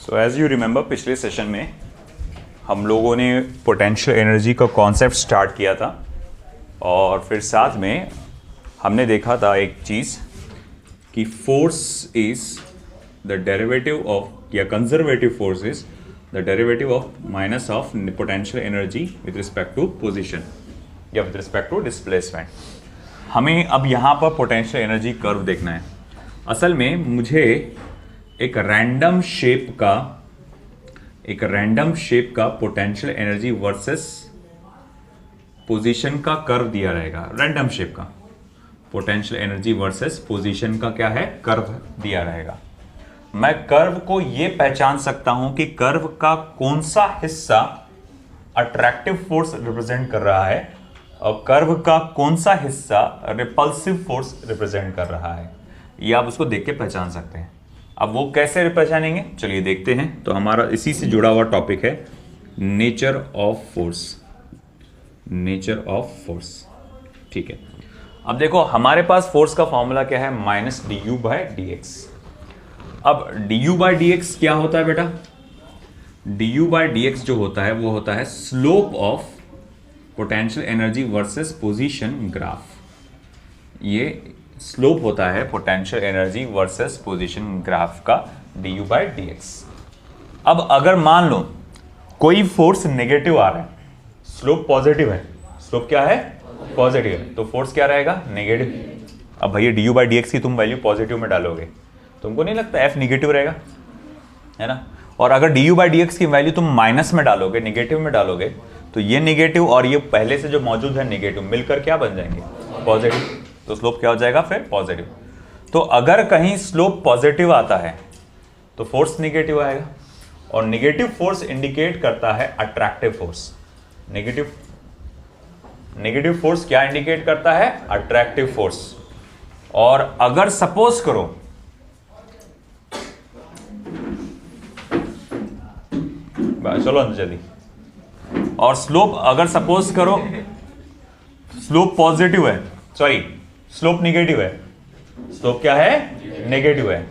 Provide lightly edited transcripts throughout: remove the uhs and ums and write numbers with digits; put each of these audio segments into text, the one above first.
So as you remember पिछले session में हम लोगों ने पोटेंशियल एनर्जी का कॉन्सेप्ट स्टार्ट किया था और फिर साथ में हमने देखा था एक चीज़ कि force is the derivative of या conservative force is the derivative of minus of potential energy with respect to position या विद रिस्पेक्ट टू डिस्प्लेसमेंट। हमें अब यहाँ पर पोटेंशियल एनर्जी कर्व देखना है। असल में मुझे एक रैंडम शेप का पोटेंशियल एनर्जी वर्सेस पोजीशन का कर्व दिया रहेगा। रैंडम शेप का पोटेंशियल एनर्जी वर्सेस पोजीशन का क्या है, कर्व दिया रहेगा। मैं कर्व को यह पहचान सकता हूं कि कर्व का कौन सा हिस्सा अट्रैक्टिव फोर्स रिप्रेजेंट कर रहा है और कर्व का कौन सा हिस्सा रिपल्सिव फोर्स रिप्रेजेंट कर रहा है। ये आप उसको देख के पहचान सकते हैं। अब वो कैसे पहचानेंगे, चलिए देखते हैं। तो हमारा इसी से जुड़ा हुआ टॉपिक है nature of force. Nature of force, ठीक है। अब देखो हमारे पास फोर्स का फॉर्मूला क्या है, minus D U by D X. अब D U by D x क्या होता है बेटा, D U by D X जो होता है वो होता है slope of potential energy versus position graph. ये स्लोप होता है potential energy versus position graph का D you by D X. अब अगर मान लो कोई फोर्स नेगेटिव आ रहा है, स्लोप पॉजिटिव है, स्लोप क्या है, पॉजिटिव है, तो फोर्स क्या रहेगा, नेगेटिव। अब भैया D you by D x की तुम वैल्यू पॉजिटिव में डालोगे, तुमको नहीं लगता एफ निगेटिव रहेगा, है ना। और अगर D you by D x की वैल्यू तुम माइनस में डालोगे, निगेटिव में डालोगे, तो ये निगेटिव और ये पहले से जो मौजूद है निगेटिव मिलकर क्या बन जाएंगे, पॉजिटिव। तो स्लोप क्या हो जाएगा फिर, पॉजिटिव। तो अगर कहीं स्लोप पॉजिटिव आता है तो फोर्स निगेटिव आएगा और निगेटिव फोर्स इंडिकेट करता है अट्रैक्टिव फोर्स। नेगेटिव फोर्स क्या इंडिकेट करता है, अट्रैक्टिव फोर्स। और अगर सपोज करो चलो अंदर जल्दी, और स्लोप अगर सपोज करो स्लोप पॉजिटिव है, सॉरी स्लोप निगेटिव है, स्लोप क्या है, नेगेटिव है,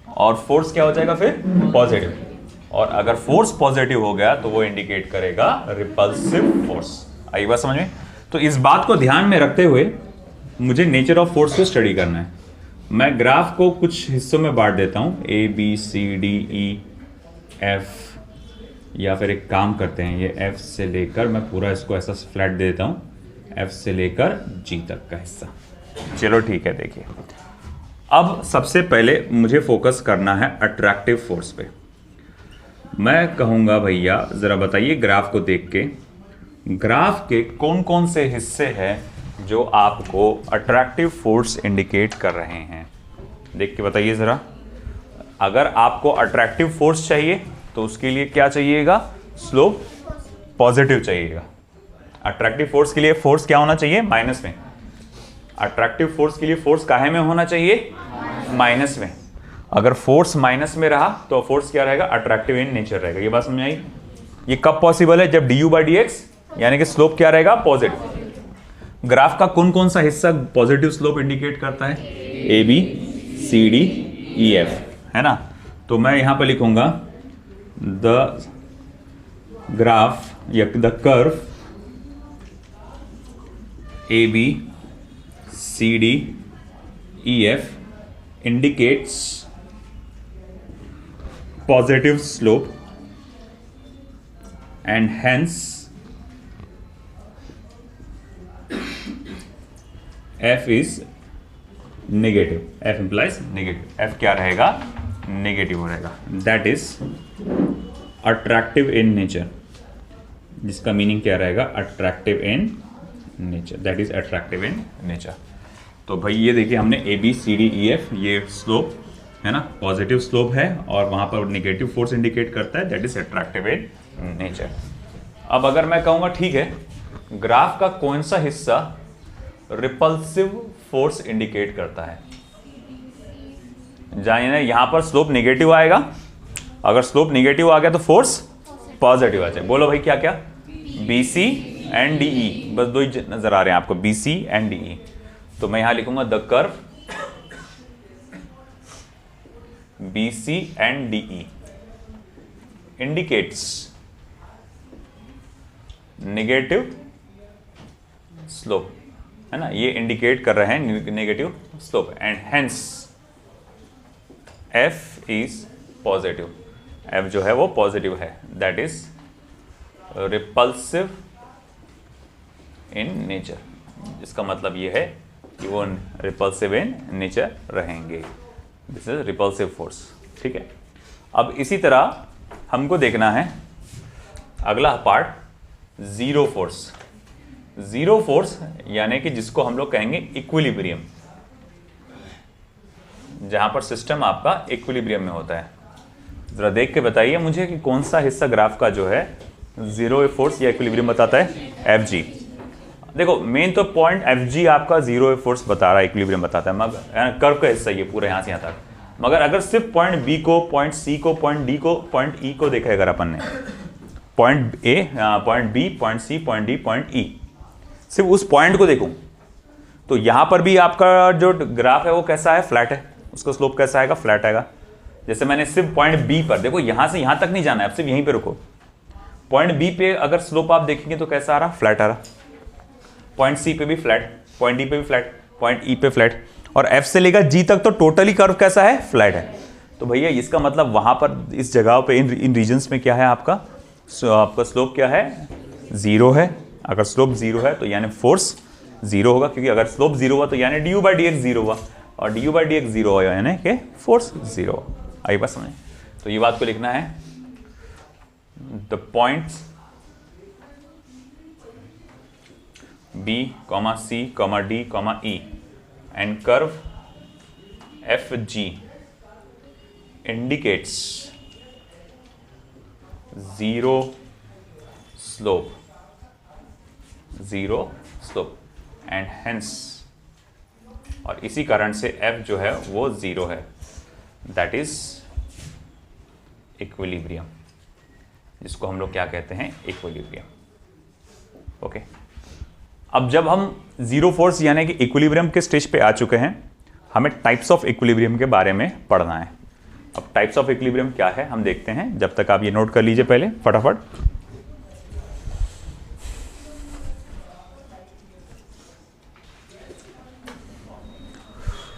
और फोर्स क्या हो जाएगा फिर, पॉजिटिव। और अगर फोर्स पॉजिटिव हो गया तो वो इंडिकेट करेगा रिपल्सिव फोर्स। आई बात समझ में। तो इस बात को ध्यान में रखते हुए मुझे नेचर ऑफ फोर्स को स्टडी करना है। मैं ग्राफ को कुछ हिस्सों में बांट देता हूं, A B C D E F, या फिर एक काम करते हैं, ये एफ से लेकर मैं पूरा इसको ऐसा फ्लैट दे देता हूं, एफ से लेकर जी तक का हिस्सा। चलो ठीक है, देखिए अब सबसे पहले मुझे फोकस करना है अट्रैक्टिव फोर्स पे। मैं कहूंगा भैया जरा बताइए ग्राफ को देख के, ग्राफ के कौन कौन से हिस्से हैं जो आपको अट्रैक्टिव फोर्स इंडिकेट कर रहे हैं, देख के बताइए जरा। अगर आपको अट्रैक्टिव फोर्स चाहिए तो उसके लिए क्या चाहिएगा, स्लोप पॉजिटिव चाहिएगा। अट्रैक्टिव फोर्स के लिए फोर्स क्या होना चाहिए, माइनस में। अट्रैक्टिव फोर्स के लिए फोर्स काहे में होना चाहिए, माइनस में। अगर फोर्स माइनस में रहा तो फोर्स क्या रहेगा, अट्रैक्टिव इन नेचर रहेगा। ये बात समझ आई। ये कब पॉसिबल है, जब D you by D x यानी कि स्लोप क्या रहेगा, पॉजिटिव। ग्राफ का कौन कौन सा हिस्सा पॉजिटिव स्लोप इंडिकेट करता है, A B C D E F, है ना। तो मैं यहां पर लिखूंगा द ग्राफ या the curve A B C D E F indicates positive slope and hence f is negative, f implies negative, f क्या रहेगा, नेगेटिव रहेगा। that is attractive in nature, जिसका मीनिंग क्या रहेगा, attractive in nature, that is attractive in nature। तो भाई ये देखिए हमने A B C D E F, ये स्लोप है ना, पॉजिटिव स्लोप है और वहां पर नेगेटिव फोर्स इंडिकेट करता है, that is attractive in nature. अब अगर मैं कहूंगा ठीक है ग्राफ का कौन सा हिस्सा रिपल्सिव फोर्स इंडिकेट करता है, जानिए यहां पर स्लोप नेगेटिव आएगा, अगर स्लोप नेगेटिव आ गया तो फोर्स पॉजिटिव आ जाए। बोलो भाई क्या क्या, B C and D E, बस दो ही नजर आ रहे हैं आपको, B C and D E. तो मैं यहां लिखूंगा the curve BC and DE indicates negative slope, है ना, ये इंडिकेट कर रहे हैं negative slope, and hence F is positive, F जो है वो पॉजिटिव है, that is repulsive in nature. इसका मतलब ये है कि वो रिपल्सिव इन नेचर रहेंगे, दिस इज रिपल्सिव फोर्स। ठीक है, अब इसी तरह हमको देखना है अगला part, zero force. Zero force यानी कि जिसको हम लोग कहेंगे इक्विलिब्रियम, जहां पर सिस्टम आपका इक्विलिब्रियम में होता है। जरा देख के बताइए मुझे कि कौन सा हिस्सा ग्राफ का जो है जीरो फोर्स या इक्विलिब्रियम बताता है, एफ जी। देखो मेन तो पॉइंट एफ जी आपका जीरो फोर्स बता रहा है, इक्विलिब्रियम बताता है, मगर कर्व का हिस्सा ये पूरा यहां से यहां तक। मगर अगर सिर्फ पॉइंट बी को, पॉइंट सी को, पॉइंट डी को, पॉइंट ई को देखा अगर अपन ने, point A, point B, point C, point D, point E, सिर्फ उस पॉइंट को देखूं तो यहां पर भी आपका जो ग्राफ है वो कैसा है, फ्लैट है, उसका स्लोप कैसा आएगा, फ्लैट आएगा। जैसे मैंने सिर्फ पॉइंट बी पर, देखो यहां से यहां तक नहीं जाना है, अब सिर्फ यहीं पे रुको, पॉइंट बी पे अगर स्लोप आप देखेंगे तो कैसा आ रहा, फ्लैट आ रहा। पॉइंट सी पे भी फ्लैट, पॉइंट डी पे भी फ्लैट, पॉइंट ई पे फ्लैट, और एफ से लेकर जी तक तो टोटली कर्व कैसा है, फ्लैट है। तो भैया इसका मतलब वहां पर इस जगह पे इन रीजन्स में क्या है आपका स्लोप क्या है, जीरो है। अगर स्लोप जीरो है तो यानी फोर्स जीरो होगा, क्योंकि अगर स्लोप जीरो हुआ तो यानी D you by D x zero हुआ, और D you by D x zero हुआ यानी कि फोर्स जीरो। आई बात समझ? तो ये बात को लिखना है, the points B, C, D, E and curve FG indicates zero slope and hence, और इसी कारण से F जो है वो जीरो है, that is इक्विलिब्रियम, जिसको हम लोग क्या कहते हैं, इक्विलिब्रियम। ओके, अब जब हम जीरो फोर्स यानी कि इक्विलिब्रियम के स्टेज पे आ चुके हैं, हमें टाइप्स ऑफ इक्विलिब्रियम के बारे में पढ़ना है। अब टाइप्स ऑफ इक्विलिब्रियम क्या है हम देखते हैं, जब तक आप ये नोट कर लीजिए पहले फटाफट।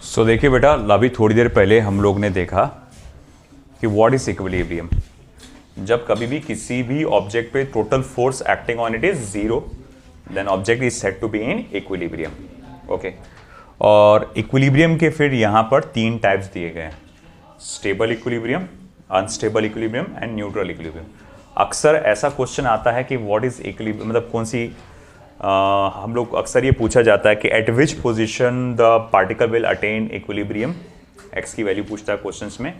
सो देखिए बेटा, अभी थोड़ी देर पहले हम लोग ने देखा कि व्हाट इज इक्विलिब्रियम। जब कभी भी किसी भी ऑब्जेक्ट पे total force acting on it is zero, then object is said to be in equilibrium। Okay, और इक्विलिब्रियम के फिर यहां पर तीन टाइप्स दिए गए हैं, stable equilibrium, unstable equilibrium and neutral equilibrium. अक्सर ऐसा क्वेश्चन आता है कि व्हाट इज इक्विलिब्रियम, मतलब कौन सी, हम लोग अक्सर ये पूछा जाता है कि eight which position the particle will attain equilibrium, x की वैल्यू पूछता है क्वेश्चंस में,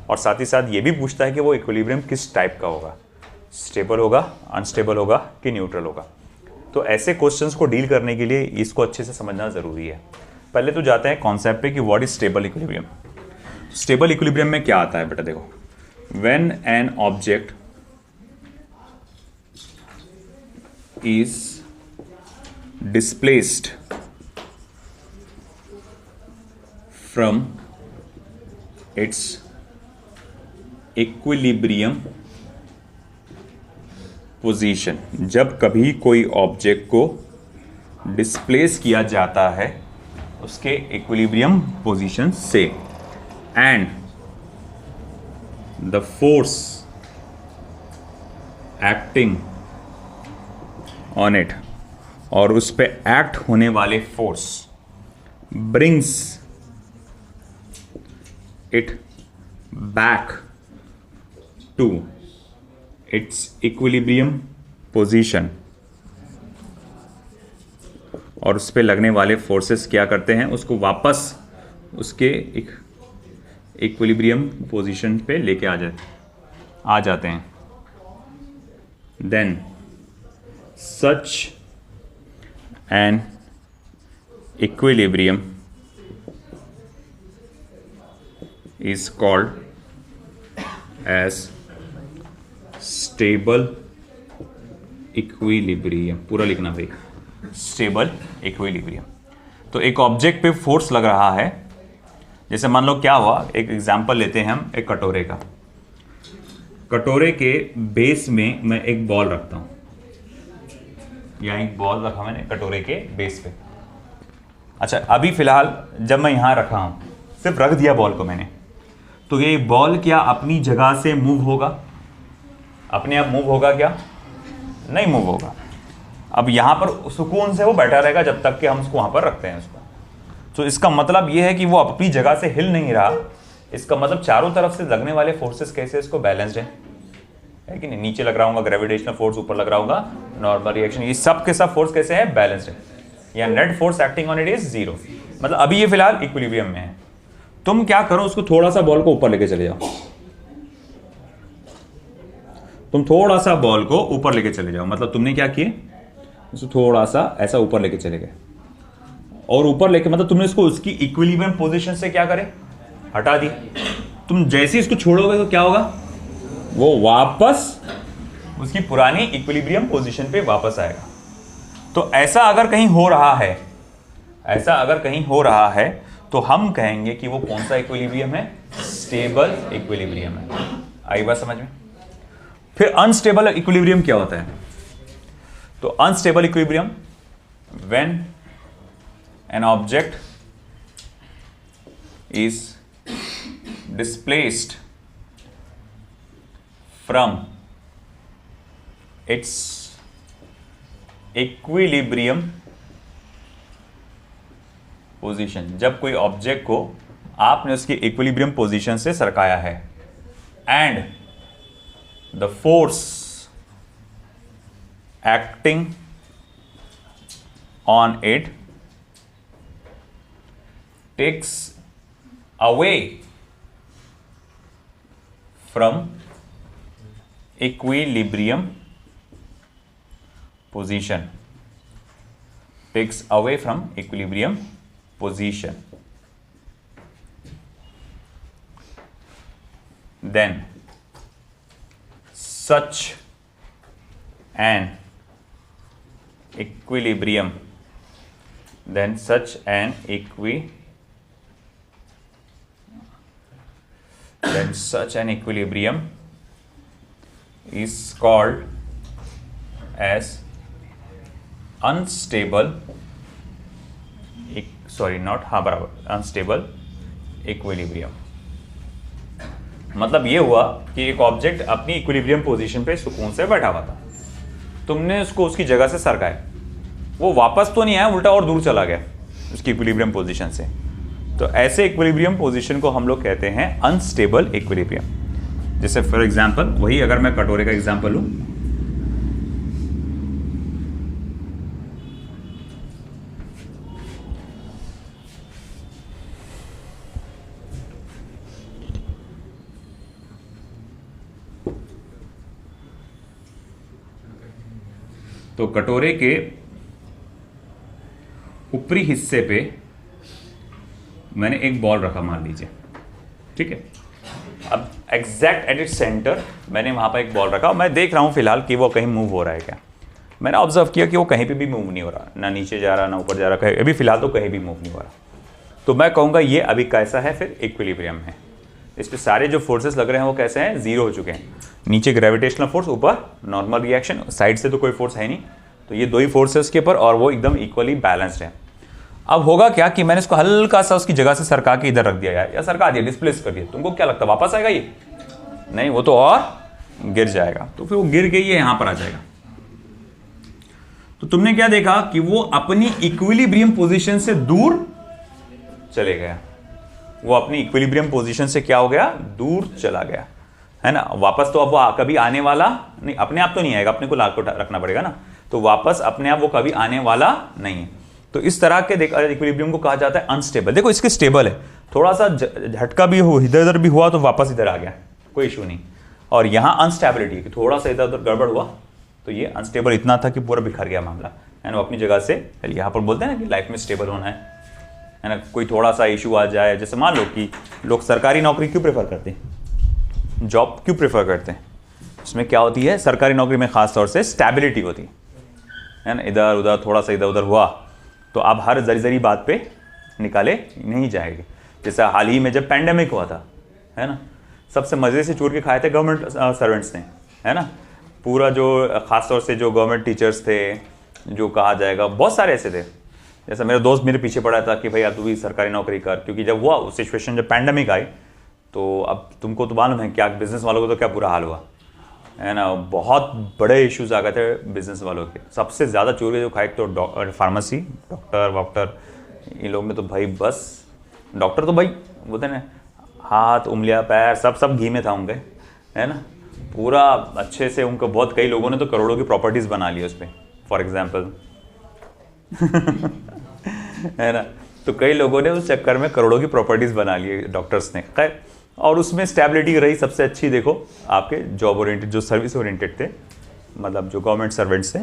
और साथ ही साथ ये भी पूछता है कि वो इक्विलिब्रियम किस टाइप का होगा, स्टेबल होगा, अनस्टेबल होगा कि न्यूट्रल होगा। तो ऐसे क्वेश्चंस को डील करने के लिए इसको अच्छे से समझना जरूरी है। पहले तो जाते हैं कॉन्सेप्ट पे कि what is stable equilibrium. Stable equilibrium में क्या आता है बेटा, देखो, when an object is displaced from its equilibrium position, जब कभी कोई ऑब्जेक्ट को डिस्प्लेस किया जाता है उसके इक्विलिब्रियम पोजीशन से, and the force acting on it, और उस पे एक्ट होने वाले force brings it back to its equilibrium position, और उस पे लगने वाले फोर्सेस क्या करते हैं, उसको वापस उसके इक्विलिब्रियम पोजीशन पे लेके आ जाते हैं। Then such an equilibrium is called as stable equilibrium. पूरा लिखना भाई, स्टेबल इक्विलिब्रियम। तो एक ऑब्जेक्ट पे फोर्स लग रहा है, जैसे मान लो क्या हुआ, एक एग्जांपल लेते हैं हम एक कटोरे का। कटोरे के बेस में मैं एक बॉल रखता हूं, या एक बॉल रखा मैंने कटोरे के बेस पे। अच्छा, अभी फिलहाल जब मैं यहां रखा हूं, सिर्फ रख दिया बॉल को मैंने, तो ये बॉल क्या अपनी जगह से मूव होगा? अपने आप मूव होगा क्या? नहीं मूव होगा। अब यहां पर सुकून से वो बैठा रहेगा जब तक कि हम उसको वहां पर रखते हैं उसको। तो इसका मतलब ये है कि वो अपनी जगह से हिल नहीं रहा। इसका मतलब चारों तरफ से लगने वाले फोर्सेस कैसे इसको बैलेंस्ड है कि नहीं? नीचे लग रहा होगा ग्रेविटेशनल फोर्स, ऊपर लग रहा होगा नॉर्मल रिएक्शन, ये सब के सब फोर्स कैसे है? बैलेंस्ड है। या net force acting on it is zero. मतलब अभी ये फिलहाल इक्विलिब्रियम में है। तुम क्या करो, उसको थोड़ा सा बॉल को ऊपर लेके चले जाओ। तुम थोड़ा सा बॉल को ऊपर लेके चले जाओ, मतलब तुमने क्या किए, इसको थोड़ा सा ऐसा ऊपर लेके चले गए, और ऊपर लेके मतलब तुमने इसको उसकी इक्विलिब्रियम पोजीशन से क्या करे? हटा दिया। तुम जैसे इसको छोड़ोगे तो क्या होगा? वो वापस उसकी पुरानी इक्विलिब्रियम पोजीशन पे वापस आएगा। तो ऐसा अगर कहीं हो रहा है, ऐसा अगर कहीं हो रहा है, तो हम कहेंगे कि वो कौन सा इक्विलिब्रियम है? स्टेबल इक्विलिब्रियम है। आई बात समझ में? फिर अनस्टेबल इक्विलिब्रियम क्या होता है? तो unstable equilibrium, when an object is displaced from its equilibrium position। जब कोई ऑब्जेक्ट को आपने उसकी इक्विलिब्रियम पोजीशन से सरकाया है, and the force acting on it takes away from equilibrium position, takes away from equilibrium position, then such an equilibrium, then such an equilibrium is called as unstable unstable equilibrium। मतलब ये हुआ कि एक object अपनी equilibrium position पे सुकून से बैठा हुआ था, तुमने उसको उसकी जगह से सरकाया, वो वापस तो नहीं आया, उल्टा और दूर चला गया उसकी इक्विलिब्रियम पोजीशन से। तो ऐसे इक्विलिब्रियम पोजीशन को हम लोग कहते हैं अनस्टेबल इक्विलिब्रियम। जैसे फॉर एग्जांपल, वही अगर मैं कटोरे का एग्जांपल लूं, तो कटोरे के ऊपरी हिस्से पे मैंने एक बॉल रखा, मान लीजिए, ठीक है। अब एग्जैक्ट एट इट्स सेंटर मैंने वहां पर एक बॉल रखा, और मैं देख रहा हूं फिलहाल कि वो कहीं मूव हो रहा है क्या। मैंने ऑब्जर्व किया कि वो कहीं पे भी मूव नहीं हो रहा, ना नीचे जा रहा ना ऊपर जा रहा, कहीं अभी फिलहाल तो कहीं भी मूव नहीं हो रहा। तो मैं कहूँगा ये अभी कैसा है? फिर इक्विलिब्रियम है। इस पर सारे जो फोर्सेस लग रहे हैं वो कैसे हैं? जीरो हो चुके हैं। नीचे ग्रेविटेशनल फोर्स, ऊपर नॉर्मल रिएक्शन, साइड से तो कोई फोर्स है नहीं, तो ये दो ही फोर्स है उसके ऊपर, और वो एकदम इक्वली बैलेंस्ड है। अब होगा क्या कि मैंने इसको हल्का सा उसकी जगह से सरका के इधर रख दिया यार, या सरका दिया, डिस्प्लेस कर दिया, तुमको क्या लगता है वापस आएगा ये? नहीं, वो तो और गिर जाएगा। तो फिर वो गिर के ये यहां पर आ जाएगा। तो तुमने क्या देखा कि वो अपनी इक्विलिब्रियम पोजीशन से दूर चले गया। वो अपनी इक्विलिब्रियम पोजीशन से क्या हो गया? दूर चला गया, है ना। वापस तो अब वो कभी आने वाला नहीं, अपने आप तो नहीं आएगा, अपने को लाख को रखना पड़ेगा ना। तो वापस अपने आप वो कभी आने वाला नहीं है। तो इस तरह के इक्विलिब्रियम को कहा जाता है अनस्टेबल। देखो इसके स्टेबल है, थोड़ा सा झटका भी हो, इधर उधर भी हुआ तो वापस इधर आ गया, कोई इशू नहीं। और यहाँ अनस्टेबिलिटी कि थोड़ा सा इधर उधर गड़बड़ हुआ तो ये अनस्टेबल इतना था कि पूरा बिखर गया मामला, है ना। अपनी जगह से, यहाँ पर बोलते हैं ना कि लाइफ में स्टेबल होना है ना। कोई थोड़ा सा इशू आ जाए, जैसे मान लो कि लोग सरकारी नौकरी क्यों प्रेफर करते हैं, जॉब क्यों प्रेफर करते हैं? उसमें क्या होती है? सरकारी नौकरी में खास तौर से स्टेबिलिटी होती है ना। इधर उधर थोड़ा सा इधर उधर हुआ तो आप हर जरी बात पे निकाले नहीं जाएंगे। जैसे हाल ही में जब पैंडेमिक हुआ था, है ना, सबसे मज़े से चूर के खाए थे गवर्नमेंट सर्वेंट्स ने, है ना। पूरा जो ख़ासतौर से जो गवर्नमेंट टीचर्स थे, जो कहा जाएगा बहुत सारे ऐसे थे। जैसा मेरा दोस्त मेरे पीछे पड़ा था कि भाई अब तू भी सरकारी नौकरी कर, क्योंकि जब हुआ उस सिचुएशन, जब पैंडमिक आई, तो अब तुमको तो मालूम है क्या बिज़नेस वालों को तो क्या बुरा हाल हुआ, है ना। बहुत बड़े इश्यूज आ गए थे बिज़नेस वालों के। सबसे ज़्यादा चोरी जो खाए तो फार्मेसी, डॉक्टर वॉक्टर, इन लोग में तो भाई बस, डॉक्टर तो भाई बोलते ना हाथ उंगलियां पैर सब घी में था उनके, है ना। पूरा अच्छे से उनको बहुत, कई लोगों ने तो करोड़ों की प्रॉपर्टीज़ बना ली उस पर, फॉर एग्जाम्पल है ना। तो कई लोगों ने उस चक्कर में करोड़ों की प्रॉपर्टीज़ बना ली डॉक्टर्स ने, खैर। और उसमें स्टेबिलिटी रही सबसे अच्छी, देखो आपके जॉब ओरिएंटेड, जो सर्विस ओरिएंटेड थे, मतलब जो गवर्नमेंट सर्वेंट्स थे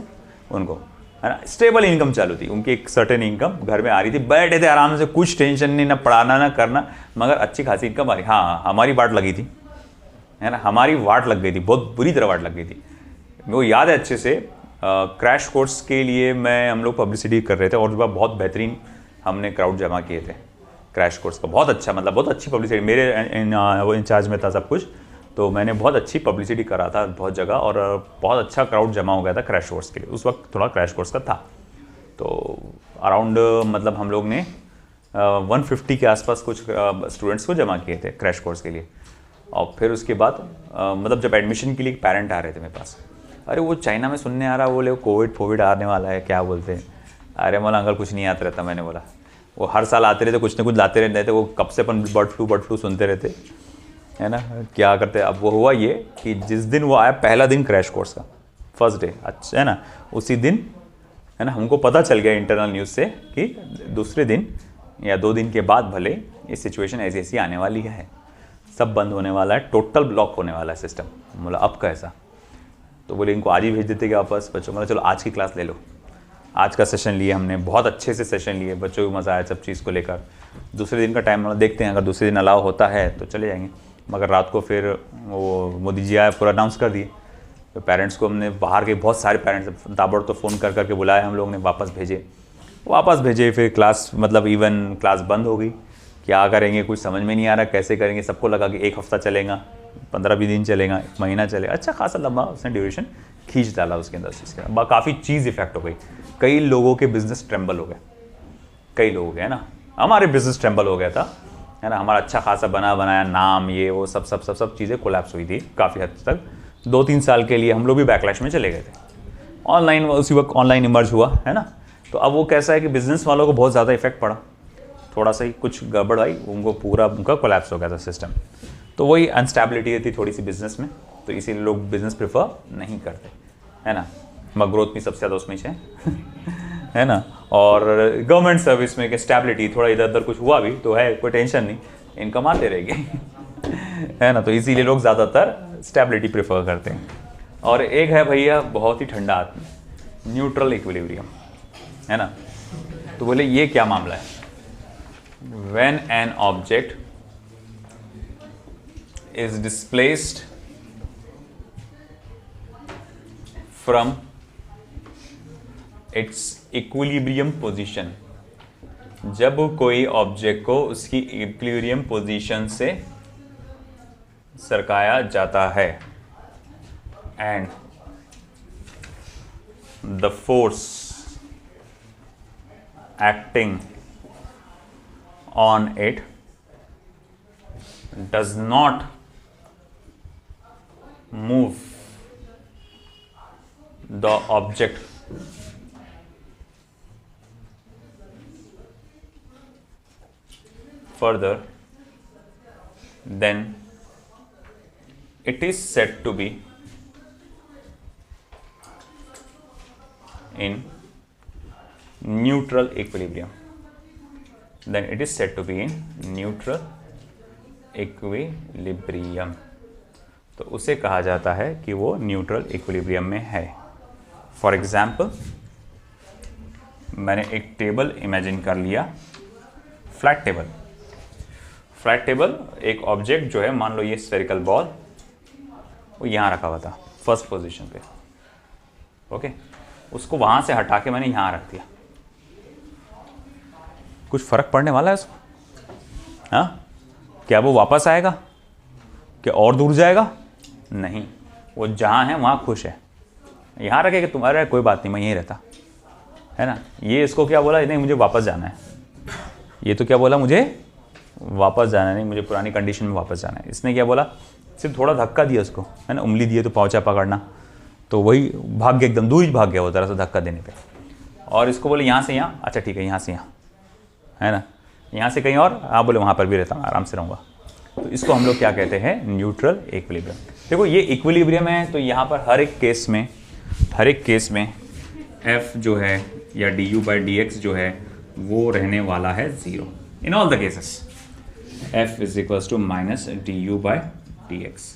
उनको, है ना, स्टेबल इनकम चालू थी उनकी, एक सर्टेन इनकम घर में आ रही थी, बैठे थे आराम से, कुछ टेंशन नहीं, ना पढ़ाना ना करना, मगर अच्छी खासी इनकम आ रही। हाँ, हमारी वाट लगी थी, है ना, हमारी वाट लग गई थी, बहुत बुरी तरह वाट लग गई थी। मेरे को याद है अच्छे से, क्रैश कोर्स के लिए हम लोग पब्लिसिटी कर रहे थे, और बहुत बेहतरीन हमने क्राउड जमा किए थे क्रैश कोर्स का, बहुत अच्छा, मतलब बहुत अच्छी पब्लिसिटी, मेरे वो इंचार्ज में था सब कुछ, तो मैंने बहुत अच्छी पब्लिसिटी करा था बहुत जगह, और बहुत अच्छा क्राउड जमा हो गया था क्रैश कोर्स के लिए। उस वक्त थोड़ा क्रैश कोर्स का था, तो अराउंड मतलब हम लोग ने 150 के आसपास कुछ स्टूडेंट्स को जमा किए थे क्रैश कोर्स के लिए। और फिर उसके बाद मतलब जब एडमिशन के लिए पेरेंट आ रहे थे मेरे पास, अरे वो चाइना में सुनने आ रहा, बोले कोविड आने वाला है, क्या बोलते हैं। अरे बोला अंकल कुछ नहीं आता रहता। मैंने बोला वो हर साल आते रहते, कुछ ना कुछ लाते रहते थे, वो कब से अपन बर्ड फ्लू सुनते रहते, है ना, क्या करते। अब वो हुआ ये कि जिस दिन वो आया, पहला दिन क्रैश कोर्स का, फर्स्ट डे, अच्छा है ना, उसी दिन, है ना, हमको पता चल गया इंटरनल न्यूज़ से कि दूसरे दिन या 2 दिन के बाद भले ये सिचुएशन ऐसी ऐसी आने वाली है, सब बंद होने वाला है, टोटल ब्लॉक होने वाला है सिस्टम। बोला अब कैसा, तो बोले इनको आज ही भेज देते क्या वापस बच्चों। बोला चलो आज की क्लास ले लो। आज का सेशन लिए हमने, बहुत अच्छे से सेशन लिए, बच्चों को मज़ा आया सब चीज़ को लेकर। दूसरे दिन का टाइम देखते हैं, अगर दूसरे दिन अलाउ होता है तो चले जाएंगे, मगर रात को फिर वो मोदी जी आए, पूरा अनाउंस कर दिए। तो पेरेंट्स को हमने, बाहर के बहुत सारे पेरेंट्स ताबड़ तो फ़ोन कर करके बुलाए हम लोग ने, वापस भेजे। फिर क्लास, मतलब इवन क्लास बंद हो गई। क्या करेंगे कुछ समझ में नहीं आ रहा, कैसे करेंगे। सबको लगा कि 1 हफ्ता चलेगा, 15-20 दिन चलेगा, 1 महीना चलेगा, अच्छा खासा लंबा उसने ड्यूरेशन खींच डाला उसके अंदर से। काफ़ी चीज़ इफेक्ट हो गई, कई लोगों के बिजनेस ट्रेम्बल हो गए, कई लोगों के, है ना। हमारे बिजनेस ट्रेम्बल हो गया था, है ना। हमारा अच्छा खासा बनाया नाम, ये वो सब चीज़ें कोलैप्स हुई थी काफ़ी हद तक। 2-3 साल के लिए हम लोग भी बैकलैश में चले गए थे। ऑनलाइन, उसी वक्त ऑनलाइन इमर्ज हुआ, है ना। तो अब वो कैसा है कि बिज़नेस वालों को बहुत ज़्यादा इफेक्ट पड़ा, थोड़ा सा ही कुछ गड़बड़ आई, उनको पूरा उनका कोलैप्स हो गया था सिस्टम। तो वही अनस्टेबिलिटी थी थोड़ी सी बिजनेस में, तो इसीलिए लोग बिजनेस प्रेफर नहीं करते, है ना। मगर ग्रोथ भी सबसे ज़्यादा उसमें है है ना। और गवर्नमेंट सर्विस में कि स्टेबिलिटी, थोड़ा इधर उधर कुछ हुआ भी तो है, कोई टेंशन नहीं, इनकम आते रहेगी है ना। तो इसीलिए लोग ज़्यादातर स्टेबिलिटी प्रेफर करते हैं। और एक है भैया बहुत ही ठंडा आदमी, न्यूट्रल इक्विलिब्रियम, है ना। तो बोले ये क्या मामला है। When an object is displaced from its equilibrium position, जब कोई ऑब्जेक्ट को उसकी इक्विलिब्रियम पोजीशन से सरकाया जाता है, and the force acting on it does not move the object further, then it is said to be in neutral equilibrium. Then it is said to be in neutral equilibrium. तो उसे कहा जाता है कि वो न्यूट्रल इक्विलिब्रियम में है। For example, मैंने एक टेबल इमेजिन कर लिया, फ्लैट टेबल, एक ऑब्जेक्ट जो है, मान लो ये स्फेरिकल बॉल, वो यहाँ रखा हुआ था फर्स्ट पोजीशन पे, ओके। उसको वहाँ से हटा के मैंने यहाँ रख दिया, कुछ फर्क पड़ने वाला है उसको? हाँ, क्या वो वापस आएगा? क्या और दूर जाएगा? नहीं, वो जहाँ है वहाँ खुश है। यहाँ रखे कि तुम्हारा कोई बात नहीं, मैं यहीं रहता, है ना। ये इसको क्या बोला? नहीं मुझे वापस जाना है। ये तो क्या बोला? मुझे वापस जाना है, नहीं मुझे पुरानी कंडीशन में वापस जाना है। इसने क्या बोला? सिर्फ थोड़ा धक्का दिया उसको, है ना, उंगली दिए तो पाँवचा पकड़ना, तो वही भाग गया, एकदम दूर ही भाग गया वो ज़रा सा धक्का देने पे। और इसको बोले यहाँ से यहाँ, अच्छा ठीक है यहाँ से यहाँ, है ना, यहाँ से कहीं और, हाँ बोले वहाँ पर भी रहता हूँ, आराम से रहूँगा। तो इसको हम लोग क्या कहते हैं? Neutral equilibrium. देखो ये इक्विलिब्रियम है, तो यहाँ पर हर एक केस में f जो है या du/dx जो है वो रहने वाला है 0 in all the cases. f is equals to minus du/dx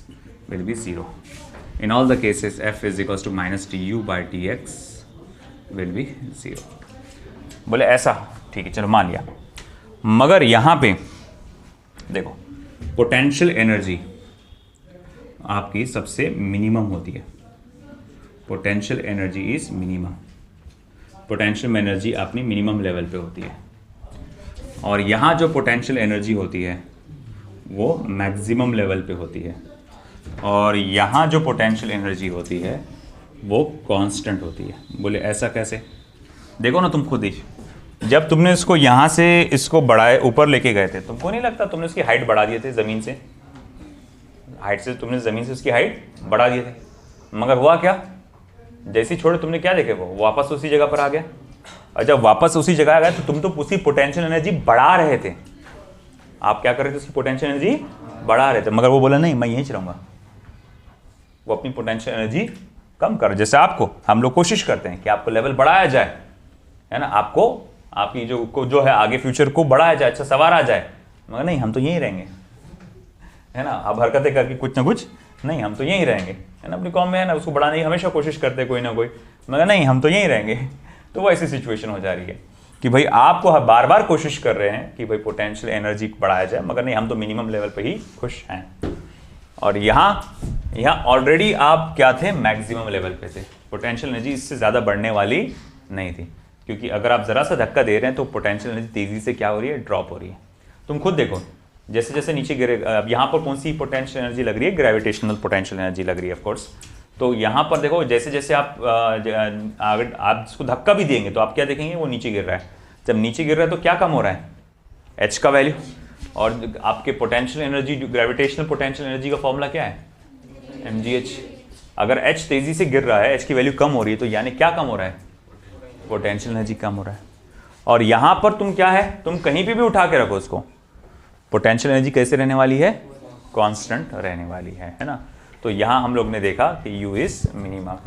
will be 0 in all the cases. f is equals to minus du/dx will be 0। बोले ऐसा, ठीक है चलो मान लिया। मगर यहाँ पे देखो पोटेंशियल एनर्जी आपकी सबसे मिनिमम होती है। Potential energy is minimum. Potential energy अपनी मिनिमम लेवल पे होती है। और यहाँ जो पोटेंशियल एनर्जी होती है वो मैक्सिमम लेवल पे होती है। और यहाँ जो पोटेंशियल एनर्जी होती है वो कांस्टेंट होती है। बोले ऐसा कैसे? देखो ना तुम खुद ही, जब तुमने इसको यहाँ से इसको बढ़ाए ऊपर लेके गए थे, तुमको नहीं लगता तुमने उसकी हाइट बढ़ा दिए थे? ज़मीन से हाइट से तुमने ज़मीन से उसकी हाइट बढ़ा दिए थे, मगर हुआ क्या? जैसे ही छोड़े तुमने क्या देखे, वो वापस उसी जगह पर आ गया। और जब वापस उसी जगह आ गया तो तुम तो उसी पोटेंशियल एनर्जी बढ़ा रहे थे। आप क्या कर रहे थे? उसकी पोटेंशियल एनर्जी बढ़ा रहे थे, मगर वो बोला नहीं मैं यहीं रहूँगा। वो अपनी पोटेंशियल एनर्जी कम कर, जैसे आपको हम लोग कोशिश करते हैं कि आपको लेवल बढ़ाया जाए, है ना, आपको आपकी जो है आगे फ्यूचर को बढ़ाया जाए, अच्छा सवारा जाए, मगर नहीं हम तो यहीं रहेंगे, है ना। अब हरकतें करके कुछ ना कुछ, नहीं हम तो यहीं रहेंगे, है ना, अपनी कौम में है ना, उसको बढ़ाने की हमेशा कोशिश करते हैं कोई ना कोई, मगर नहीं हम तो यहीं रहेंगे। तो वो ऐसी सिचुएशन हो जा रही है कि भाई आपको बार बार कोशिश कर रहे हैं कि भाई पोटेंशियल एनर्जी बढ़ाया जाए, मगर नहीं हम तो मिनिमम लेवल पे ही खुश हैं। और यहाँ ऑलरेडी आप क्या थे? मैक्सिमम लेवल पे थे। पोटेंशियल एनर्जी इससे ज़्यादा बढ़ने वाली नहीं थी, क्योंकि अगर आप ज़रा सा धक्का दे रहे हैं तो पोटेंशियल एनर्जी तेज़ी से क्या हो रही है? ड्रॉप हो रही है। तुम खुद देखो जैसे जैसे नीचे गिरे, अब यहाँ पर कौन सी पोटेंशियल एनर्जी लग रही है? ग्रेविटेशनल पोटेंशियल एनर्जी लग रही है ऑफकोर्स। तो यहाँ पर देखो जैसे जैसे आप अगर आप इसको धक्का भी देंगे तो आप क्या देखेंगे? वो नीचे गिर रहा है। जब नीचे गिर रहा है तो क्या कम हो रहा है? एच का वैल्यू। और आपके potential energy, gravitational potential energy का फॉर्मूला क्या है? mgh। अगर एच तेजी से गिर रहा है, एच की वैल्यू कम हो रही है, तो यानी क्या कम हो रहा है? पोटेंशियल एनर्जी कम हो रहा है। और यहाँ पर तुम क्या है? तुम कहीं पे भी उठा के रखो उसको, पोटेंशियल एनर्जी कैसे रहने वाली है? कांस्टेंट रहने वाली है ना। तो यहाँ हम लोग ने देखा कि u इज मिनिमम।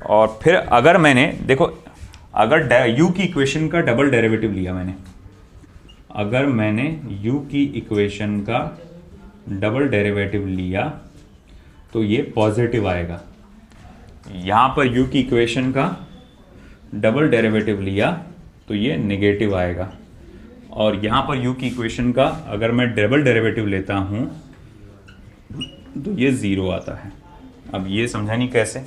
और फिर अगर मैंने देखो, अगर u की इक्वेशन का डबल डेरिवेटिव लिया मैंने, अगर मैंने u की इक्वेशन का डबल डेरिवेटिव लिया तो ये पॉजिटिव आएगा। यहाँ पर u की इक्वेशन का डबल डेरिवेटिव लिया तो ये नेगेटिव आएगा। और यहाँ पर u की इक्वेशन का अगर मैं डबल डेरिवेटिव लेता हूँ तो ये 0 आता है। अब ये समझानी कैसे?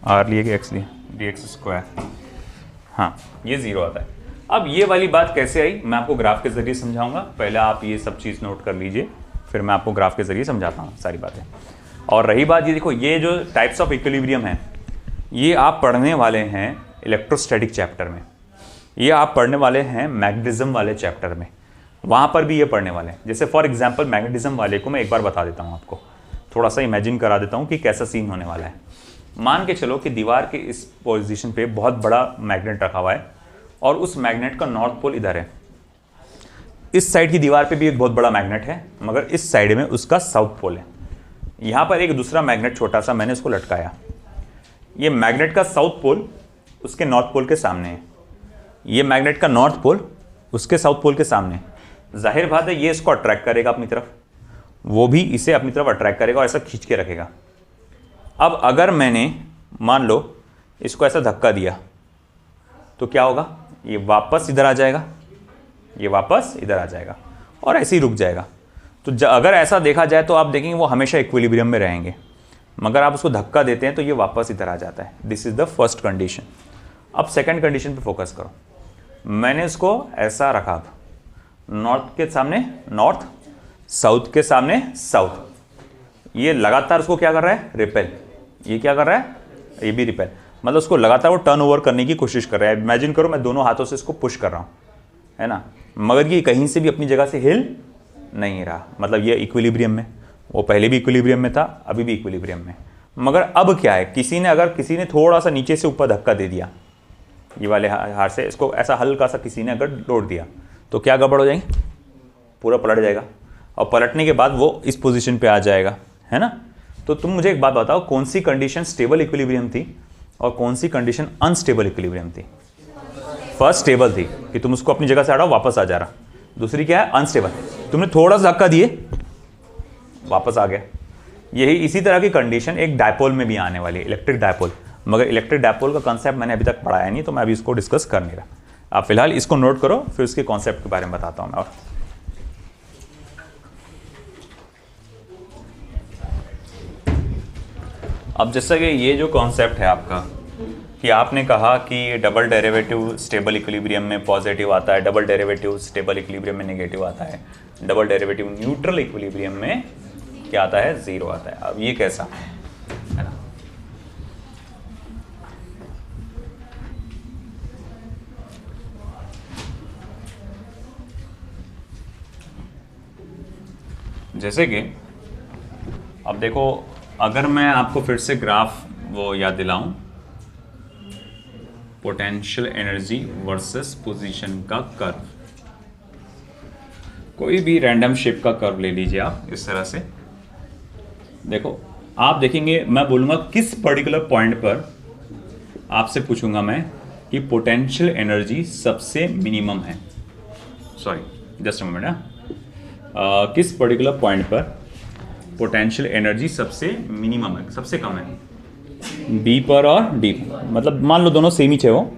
r लिए कि x लिए, dx स्क्वायर, हाँ ये 0 आता है। अब ये वाली बात कैसे आई मैं आपको ग्राफ के ज़रिए समझाऊंगा। पहले आप ये सब चीज़ नोट कर लीजिए, फिर मैं आपको ग्राफ के ज़रिए समझाता हूँ सारी बातें। और रही बात ये, देखो ये जो टाइप्स ऑफ इक्विलिब्रियम है ये आप पढ़ने वाले हैं इलेक्ट्रोस्टैटिक चैप्टर में, ये आप पढ़ने वाले हैं मैग्नेटिज्म वाले चैप्टर में, वहाँ पर भी ये पढ़ने वाले हैं। जैसे फॉर एग्जांपल मैग्नेटिज्म वाले को मैं एक बार बता देता हूँ आपको, थोड़ा सा इमेजिन करा देता हूँ कि कैसा सीन होने वाला है। मान के चलो कि दीवार के इस पोजीशन पे बहुत बड़ा मैग्नेट रखा हुआ है और उस मैग्नेट का नॉर्थ पोल इधर है। इस साइड की दीवार पे भी एक बहुत बड़ा मैग्नेट है, मगर इस साइड में उसका साउथ पोल है। यहाँ पर एक दूसरा मैग्नेट छोटा सा मैंने इसको लटकाया, ये मैग्नेट का साउथ पोल उसके नॉर्थ पोल के सामने है, ये मैग्नेट का नॉर्थ पोल उसके साउथ पोल के सामने। जाहिर बात है ये इसको अट्रैक्ट करेगा अपनी तरफ, वो भी इसे अपनी तरफ अट्रैक्ट करेगा और ऐसा खींच के रखेगा। अब अगर मैंने मान लो इसको ऐसा धक्का दिया तो क्या होगा? ये वापस इधर आ जाएगा, ये वापस इधर आ जाएगा और ऐसे ही रुक जाएगा। तो अगर ऐसा देखा जाए तो आप देखेंगे वो हमेशा इक्विलिब्रियम में रहेंगे, मगर आप उसको धक्का देते हैं तो ये वापस इधर आ जाता है। This is the first condition. अब सेकंड कंडीशन पे फोकस करो। मैंने इसको ऐसा रखा, नॉर्थ के सामने नॉर्थ, साउथ के सामने साउथ, ये लगातार उसको क्या कर रहा है, रिपेल। ये क्या कर रहा है, ये भी रिपेल, मतलब उसको लगातार वो टर्न ओवर करने की कोशिश कर रहा है। इमेजिन करो मैं दोनों हाथों से इसको पुश कर रहा हूँ, है ना, मगर ये कहीं से भी अपनी जगह से हिल नहीं रहा, मतलब ये इक्विलिब्रियम में, वो पहले भी इक्विलिब्रियम में था, अभी भी इक्विलिब्रियम में। मगर अब क्या है, किसी ने थोड़ा सा नीचे से ऊपर धक्का दे दिया, ये वाले हाथ से इसको ऐसा हल्का सा किसी ने अगर लोड दिया, तो क्या गड़बड़ हो जाएगी, पूरा पलट जाएगा, और पलटने के बाद वो इस पोजीशन पे आ जाएगा, है ना। तो तुम मुझे एक बात बताओ, कौन सी कंडीशन स्टेबल इक्विलिब्रियम थी और कौन सी कंडीशन अनस्टेबल इक्विलिब्रियम थी? फर्स्ट स्टेबल थी कि तुम उसको अपनी जगह से हटाओ वापस आ जा रहा, दूसरी क्या है, अनस्टेबल, तुमने थोड़ा सा धक्का दिए वापस आ गया। यही इसी तरह की कंडीशन एक डायपोल में भी आने वाली है, इलेक्ट्रिक डायपोल, मगर इलेक्ट्रिक डायपोल का कॉन्सेप्ट मैंने अभी तक पढ़ाया नहीं, तो मैं अभी इसको डिस्कस कर नहीं रहा। आप फिलहाल इसको नोट करो, फिर उसके कॉन्सेप्ट के बारे में बताता हूं मैं। और अब जैसा कि ये जो कॉन्सेप्ट है आपका, कि आपने कहा कि डबल डेरिवेटिव स्टेबल इक्विलिब्रियम में पॉजिटिव आता है, डबल डेरिवेटिव स्टेबल इक्विलिब्रियम में नेगेटिव आता है, डबल डेरिवेटिव न्यूट्रल इक्विलिब्रियम में क्या आता है, जीरो आता है। अब ये कैसा है ना, जैसे कि अब देखो, अगर मैं आपको फिर से ग्राफ वो याद दिलाऊं, पोटेंशियल एनर्जी वर्सेस पोजीशन का कर्व, कोई भी रैंडम शेप का कर्व ले लीजिए आप, इस तरह से देखो, आप देखेंगे, मैं बोलूंगा किस पर्टिकुलर पॉइंट पर आपसे पूछूंगा मैं कि पोटेंशियल एनर्जी सबसे मिनिमम है, सॉरी जस्ट अ मोमेंट, किस पर्टिकुलर पॉइंट पर पोटेंशियल एनर्जी सबसे मिनिमम है, सबसे कम है, बी पर और डी पर, मतलब मान लो दोनों सेम ही है वो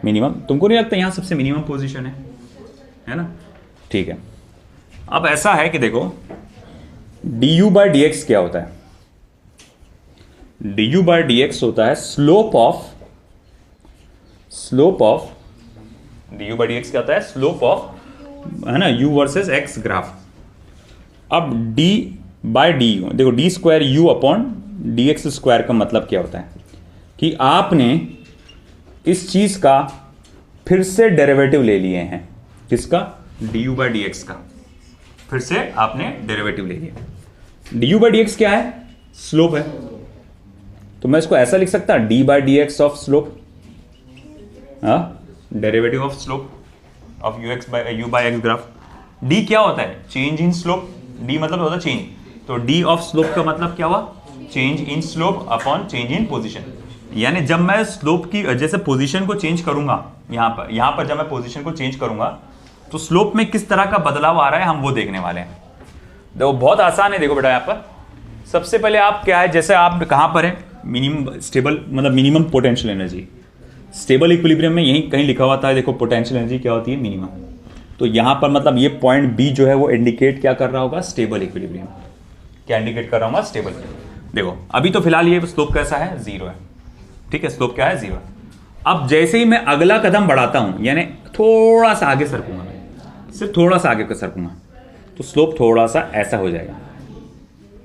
मिनिमम, तुमको नहीं लगता यहां सबसे मिनिमम पोजीशन है ना, ठीक है। अब ऐसा है कि देखो du बाय डी एक्स क्या होता है, du बाय डी एक्स होता है slope of du by D x क्या होता है, स्लोप ऑफ, है ना, u वर्सेस x ग्राफ। अब d बाय डी, देखो d square u upon d x square का मतलब क्या होता है कि आपने इस चीज का फिर से डेरिवेटिव ले लिए हैं, किसका, du बाय डी एक्स का, फिर से आपने डेरिवेटिव ले लिया। du बाय डी एक्स क्या है, स्लोप है, तो मैं इसको ऐसा लिख सकता d by D x of slope, derivative of slope of u by x graph. d क्या होता है, चेंज इन स्लोप, d मतलब होता है चेंज, तो d ऑफ स्लोप का मतलब क्या हुआ, change in slope upon change in position. यानी जब मैं स्लोप की जैसे पोजीशन को चेंज करूंगा, यहां पर जब मैं पोजीशन को चेंज करूंगा तो स्लोप में किस तरह का बदलाव आ रहा है हम वो देखने वाले हैं। देखो बहुत आसान है, देखो बेटा यहाँ पर सबसे पहले आप क्या है, जैसे आप कहां पर है, मिनिमम स्टेबल मतलब minimum potential energy, stable equilibrium में यहीं कहीं लिखा हुआ था, देखो पोटेंशियल एनर्जी क्या होती है, मिनिमम। तो यहां पर मतलब ये पॉइंट बी जो है वो इंडिकेट क्या कर रहा होगा, स्टेबल इक्विलिब्रियम, क्या इंडिकेट कर रहा होगा, स्टेबल। देखो अभी तो फिलहाल ये स्लोप कैसा है, जीरो है, ठीक है, स्लोप क्या है, जीरो। अब जैसे ही मैं अगला कदम बढ़ाता हूं, यानी थोड़ा सा आगे सरकूंगा, सिर्फ थोड़ा सा आगे सरकूंगा, तो स्लोप थोड़ा सा ऐसा हो जाएगा,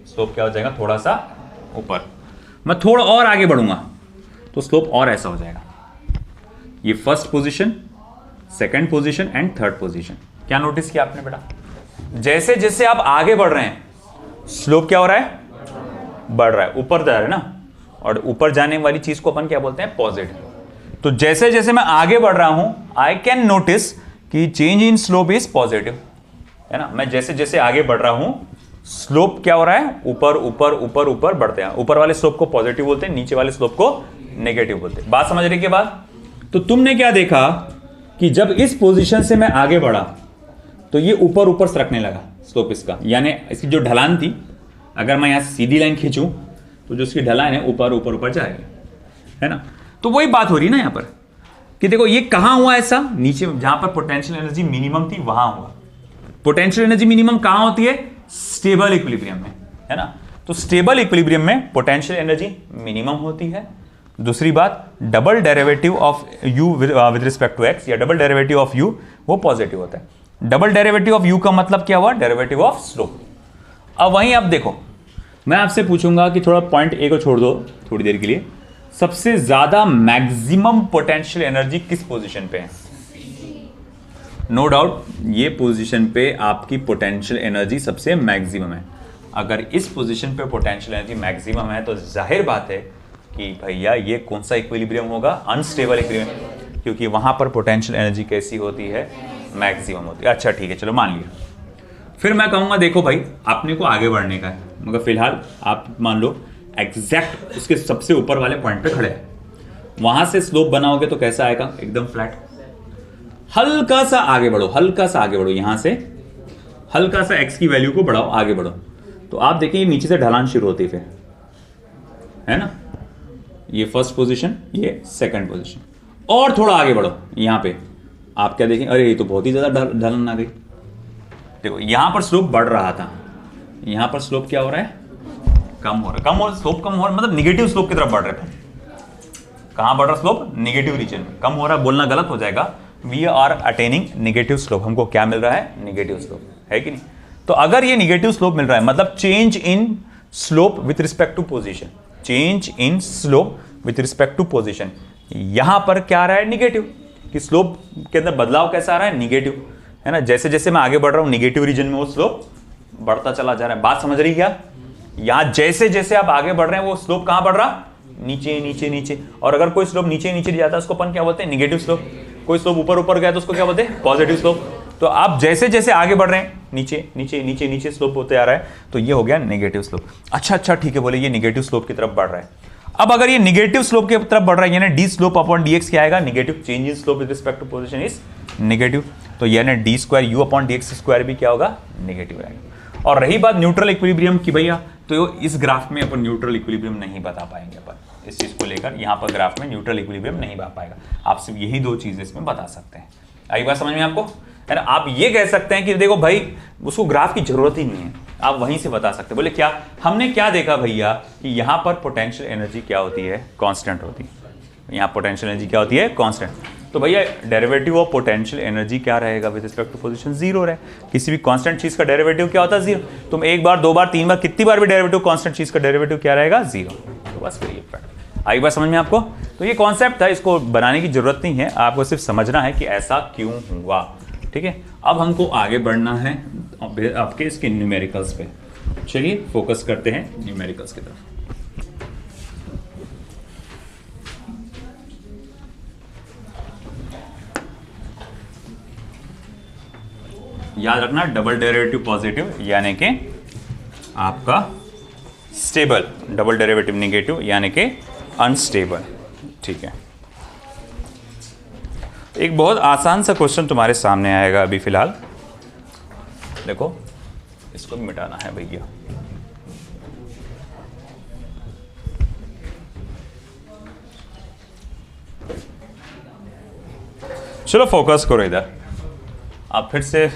स्लोप क्या हो जाएगा, थोड़ा सा ऊपर। मैं थोड़ा और आगे बढ़ूंगा तो स्लोप और ऐसा हो जाएगा। ये first position, second position and third position. क्या नोटिस किया आपने बेटा, जैसे जैसे आप आगे बढ़ रहे हैं स्लोप क्या हो रहा है, बढ़ रहा है, ऊपर जा रहा है ना, और ऊपर जाने वाली चीज को अपन क्या बोलते हैं, पॉजिटिव। तो जैसे जैसे मैं आगे बढ़ रहा हूं आई कैन नोटिस कि change in slope is positive, है ना। मैं जैसे जैसे आगे बढ़ रहा हूं स्लोप क्या हो रहा है, ऊपर ऊपर ऊपर ऊपर बढ़ते हैं। ऊपर वाले स्लोप को पॉजिटिव बोलते हैं, नीचे वाले स्लोप को नेगेटिव बोलते हैं। बात समझ रही के बाद, तो तुमने क्या देखा कि जब इस पोजीशन से मैं आगे बढ़ा तो ये ऊपर ऊपर सरकने लगा स्लोप इसका, यानी इसकी जो ढलान थी, अगर मैं यहां सीधी लाइन खींचूं तो जो इसकी ढलान है ऊपर ऊपर ऊपर जाएगी, है ना। तो वही बात हो रही है ना यहां पर कि देखो ये कहां हुआ ऐसा, नीचे जहां पर पोटेंशियल एनर्जी मिनिमम थी वहां हुआ। पोटेंशियल एनर्जी मिनिमम कहां होती है, स्टेबल इक्विलिब्रियम में, है ना। तो स्टेबल इक्विलिब्रियम में पोटेंशियल एनर्जी मिनिमम होती है। दूसरी बात, double derivative of u with respect to x या डबल डेरिवेटिव ऑफ u वो पॉजिटिव होता है। डबल डेरिवेटिव ऑफ u का मतलब क्या हुआ, डेरिवेटिव ऑफ स्लोप। अब वहीं आप देखो मैं आपसे पूछूंगा कि थोड़ा पॉइंट ए को छोड़ दो थोड़ी देर के लिए, सबसे ज्यादा मैक्सिमम पोटेंशियल एनर्जी किस पोजीशन पे है? नो डाउट ये पोजीशन पे आपकी पोटेंशियल एनर्जी सबसे मैक्सिमम है। अगर इस पोजीशन पे पोटेंशियल एनर्जी मैक्सिमम है तो जाहिर बात है कि भैया ये कौन सा इक्विलिब्रियम होगा? अनस्टेबल इक्विलिब्रियम, क्योंकि वहां पर पोटेंशियल एनर्जी कैसी होती है? मैक्सिमम होती है। अच्छा ठीक है, चलो मान लिया। फिर मैं कहूंगा देखो भाई अपने को आगे बढ़ने का है, मगर फिलहाल आप मान लो एग्जैक्ट उसके सबसे ऊपर वाले पॉइंट पे खड़े हैं, वहां से स्लोप बनाओगे तो कैसा आएगा? एकदम फ्लैट। हल्का सा आगे बढ़ो, हल्का सा आगे बढ़ो, यहां से हल्का सा एक्स की वैल्यू को बढ़ाओ, आगे बढ़ो, तो आप देखिए नीचे से ढलान शुरू होती है फिर, है ना? ये फर्स्ट पोजीशन, ये सेकंड पोजीशन, और थोड़ा आगे बढ़ो, यहां पे आप क्या देखें? अरे ये तो बहुत ही ज्यादा ढलान आ गई। देखो यहां पर स्लोप बढ़ रहा था, यहां पर स्लोप क्या हो रहा है? कम हो रहा है। कम हो, स्लोप कम हो रहा है मतलब निगेटिव स्लोप की तरफ बढ़ रहे हैं। कहां बढ़ रहा स्लोप? निगेटिव रीजन में। कम हो रहा है बोलना गलत हो जाएगा। We are attaining negative slope. हमको क्या मिल रहा है? निगेटिव स्लोप, है कि नहीं? तो अगर ये निगेटिव स्लोप मिल रहा है मतलब change in slope with respect to position, change in slope with respect to position, यहां पर क्या आ रहा है? निगेटिव। कि स्लोप के अंदर बदलाव कैसा आ रहा है? निगेटिव, है ना? जैसे जैसे मैं आगे बढ़ रहा हूं निगेटिव रीजन में वो स्लोप बढ़ता चला जा रहा है। बात समझ रही क्या? यहां जैसे जैसे आप आगे बढ़ रहे हैं वो स्लोप कहां बढ़ रहा? नीचे नीचे नीचे। और अगर कोई स्लोप नीचे नीचे जाता है उसको अपन क्या बोलते हैं? Negative slope. कोई स्लोप ऊपर ऊपर गया तो उसको क्या बोलते हैं? Positive slope. तो आप जैसे जैसे आगे बढ़ रहे हैं नीचे नीचे नीचे नीचे स्लोप होते आ रहा है, तो ये हो गया नेगेटिव स्लोप। अच्छा ठीक है, बोले ये नेगेटिव स्लोप की तरफ बढ़ रहा है। अब अगर ये नेगेटिव स्लोप की तरफ बढ़ रहा है यानी d slope upon d x क्या आएगा? Negative. Change in slope with respect to position is negative, तो यानी d square u upon d x square भी क्या होगा? नेगेटिव आएगा। और रही बात न्यूट्रल इक्विलिब्रियम की भैया, तो इस ग्राफ में अपन न्यूट्रल इक्विलिब्रियम नहीं बता पाएंगे। अपन इस चीज को लेकर यहां पर ग्राफ में न्यूट्रल इक्विलिब्रियम नहीं बता पाएगा। आप सिर्फ यही दो चीजें इसमें बता सकते हैं। आई बात समझ में आपको? है ना? आप ये कह सकते हैं कि देखो भाई उसको ग्राफ की जरूरत ही नहीं है, आप वहीं से बता सकते हैं। बोले क्या? हमने क्या देखा भैया कि यहां पर पोटेंशियल एनर्जी क्या होती है? कांस्टेंट होती है। यहां पोटेंशियल एनर्जी क्या होती है? कांस्टेंट। तो भैया डेरिवेटिव ऑफ पोटेंशियल एनर्जी क्या रहेगा with respect to position? Zero रहे। किसी भी कांस्टेंट चीज का डेरिवेटिव क्या होता है? जीरो। तुम एक बार, दो बार, तीन बार, कितनी बार भी डेरिवेटिव कांस्टेंट चीज का डेरिवेटिव क्या रहेगा? जीरो। तो बस फिर ये आई बात समझ में आपको? तो ये कॉन्सेप्ट था, इसको बनाने की जरूरत नहीं है, आपको सिर्फ समझना है कि ऐसा क्यों हुआ। ठीक है, अब हमको आगे बढ़ना है आपके इसके न्यूमेरिकल्स पे। चलिए फोकस करते हैं न्यूमेरिकल्स की तरफ। याद रखना डबल डेरिवेटिव पॉजिटिव यानी कि आपका स्टेबल, डबल डेरिवेटिव नेगेटिव यानी कि अनस्टेबल। ठीक है, एक बहुत आसान सा क्वेश्चन तुम्हारे सामने आएगा अभी फिलहाल। देखो इसको भी मिटाना है भैया। चलो फोकस करो इधर। आप फिर से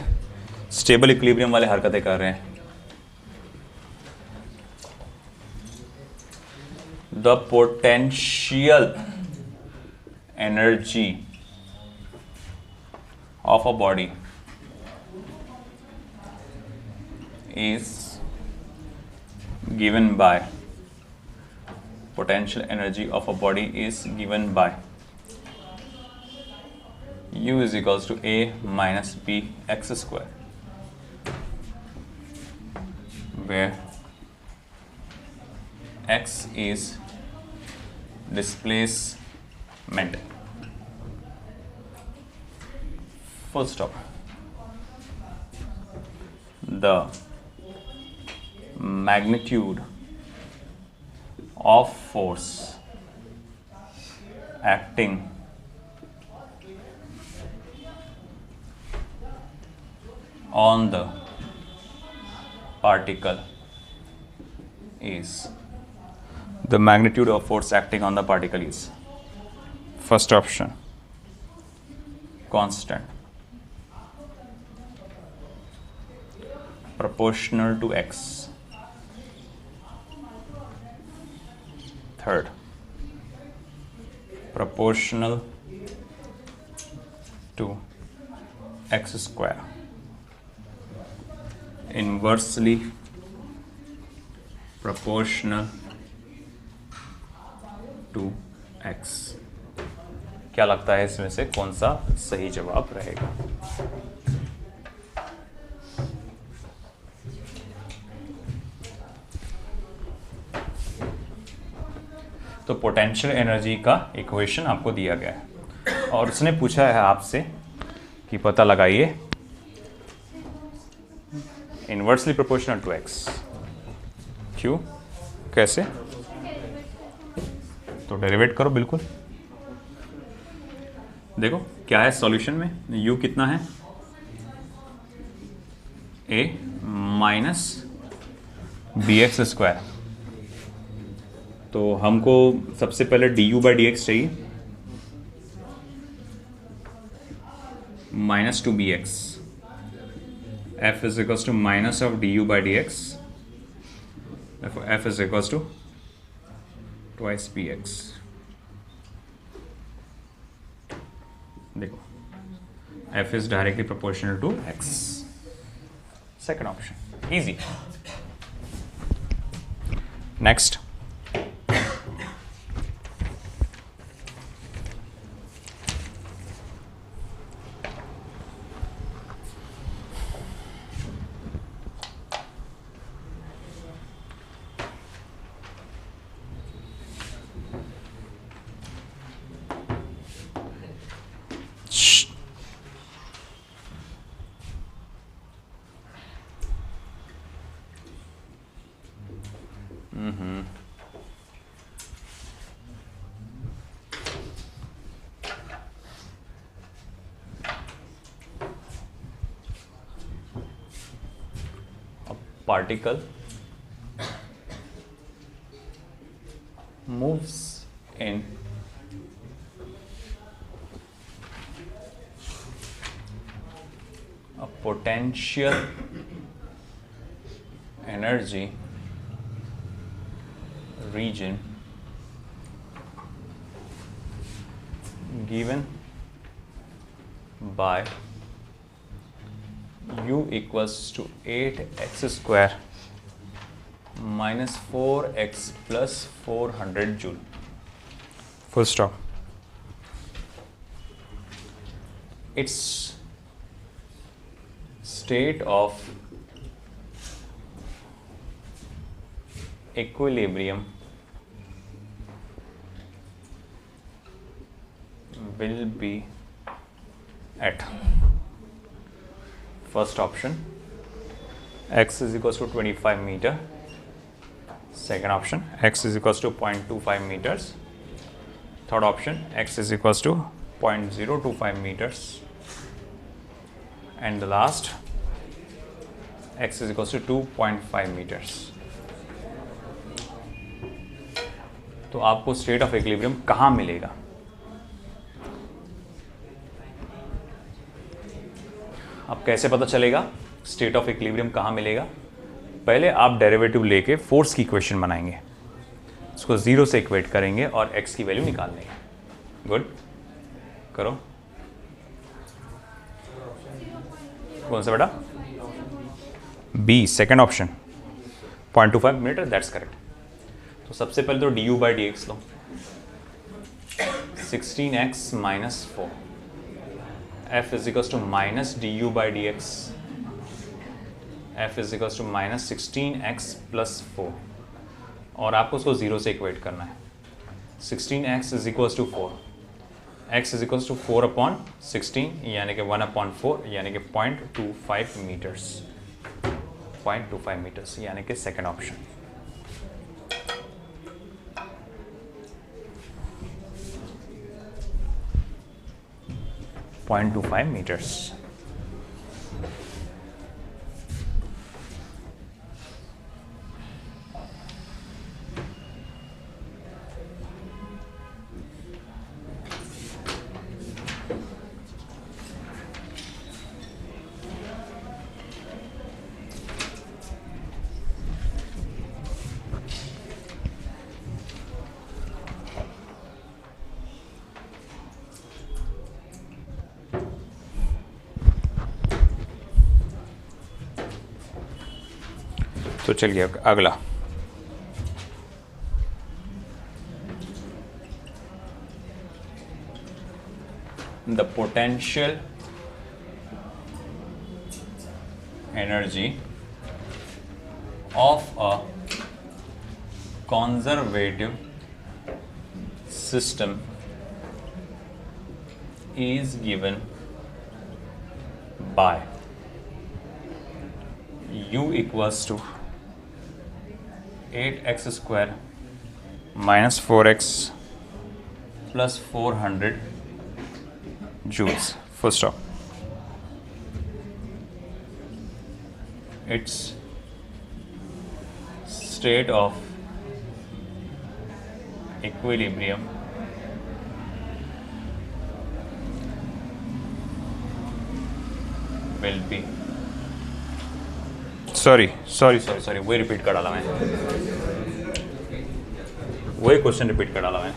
स्टेबल इक्विलिब्रियम वाले हरकतें कर रहे हैं। The potential energy of a body is given by potential energy of a body is given by U is equals to A minus B x square, where x is displacement. Full stop. The magnitude of force acting on the particle is, the magnitude of force acting on the particle is, first option, constant, proportional to x. Third, proportional to x square. Inversely proportional to x। क्या लगता है इसमें से कौन सा सही जवाब रहेगा? तो पोटेंशियल एनर्जी का इक्वेशन आपको दिया गया है और उसने पूछा है आपसे कि पता लगाइए इनवर्सली प्रोपोर्शनल टू एक्स। क्यों, कैसे? तो डेरिवेट करो बिल्कुल। देखो क्या है सॉल्यूशन में, u कितना है, a minus b x square. तो हमको सबसे पहले du बाई डी एक्स चाहिए minus two b x. f is equals to minus of du by D x, f is equals to twice b x. देखो f is directly proportional to x। Second option easy. Next, particle moves in a potential energy region given by u equals to 8x square minus 4x plus 400 joule। Full stop। Its state of equilibrium will be at first option x is equals to 25 meter, second option x is equals to 0.25 meters, third option x is equals to 0.025 meters, and the last x is equals to 2.5 meters। तो आपको state of equilibrium कहाँ मिलेगा? अब कैसे पता चलेगा state of equilibrium कहाँ मिलेगा? पहले आप डेरिवेटिव लेके फोर्स की इक्वेशन बनाएंगे, उसको जीरो से इक्वेट करेंगे और x की वैल्यू निकाल लेंगे। गुड, करो। कौन सा बेटा? B, second option 0.25 metre, that's correct. तो सबसे पहले तो du बाई डी एक्स लो, 16x माइनस 4, f is equals to minus du by dx, f is equals to minus 16x plus 4, और आपको उसको जीरो से इक्वेट करना है। 16x is equals to 4, x is equals to 4 upon 16 यानी कि 1 upon 4 यानी कि 0.25 मीटर्स, 0.25 मीटर्स यानी कि सेकेंड ऑप्शन। .25 meters। तो चलिए अगला, the potential energy of a conservative system is given by U equals to 8x square minus 4x plus 400 joules. Full stop. Its state of equilibrium will be sorry वही repeat कर डाला मैं, वही question repeat कर डाला मैं.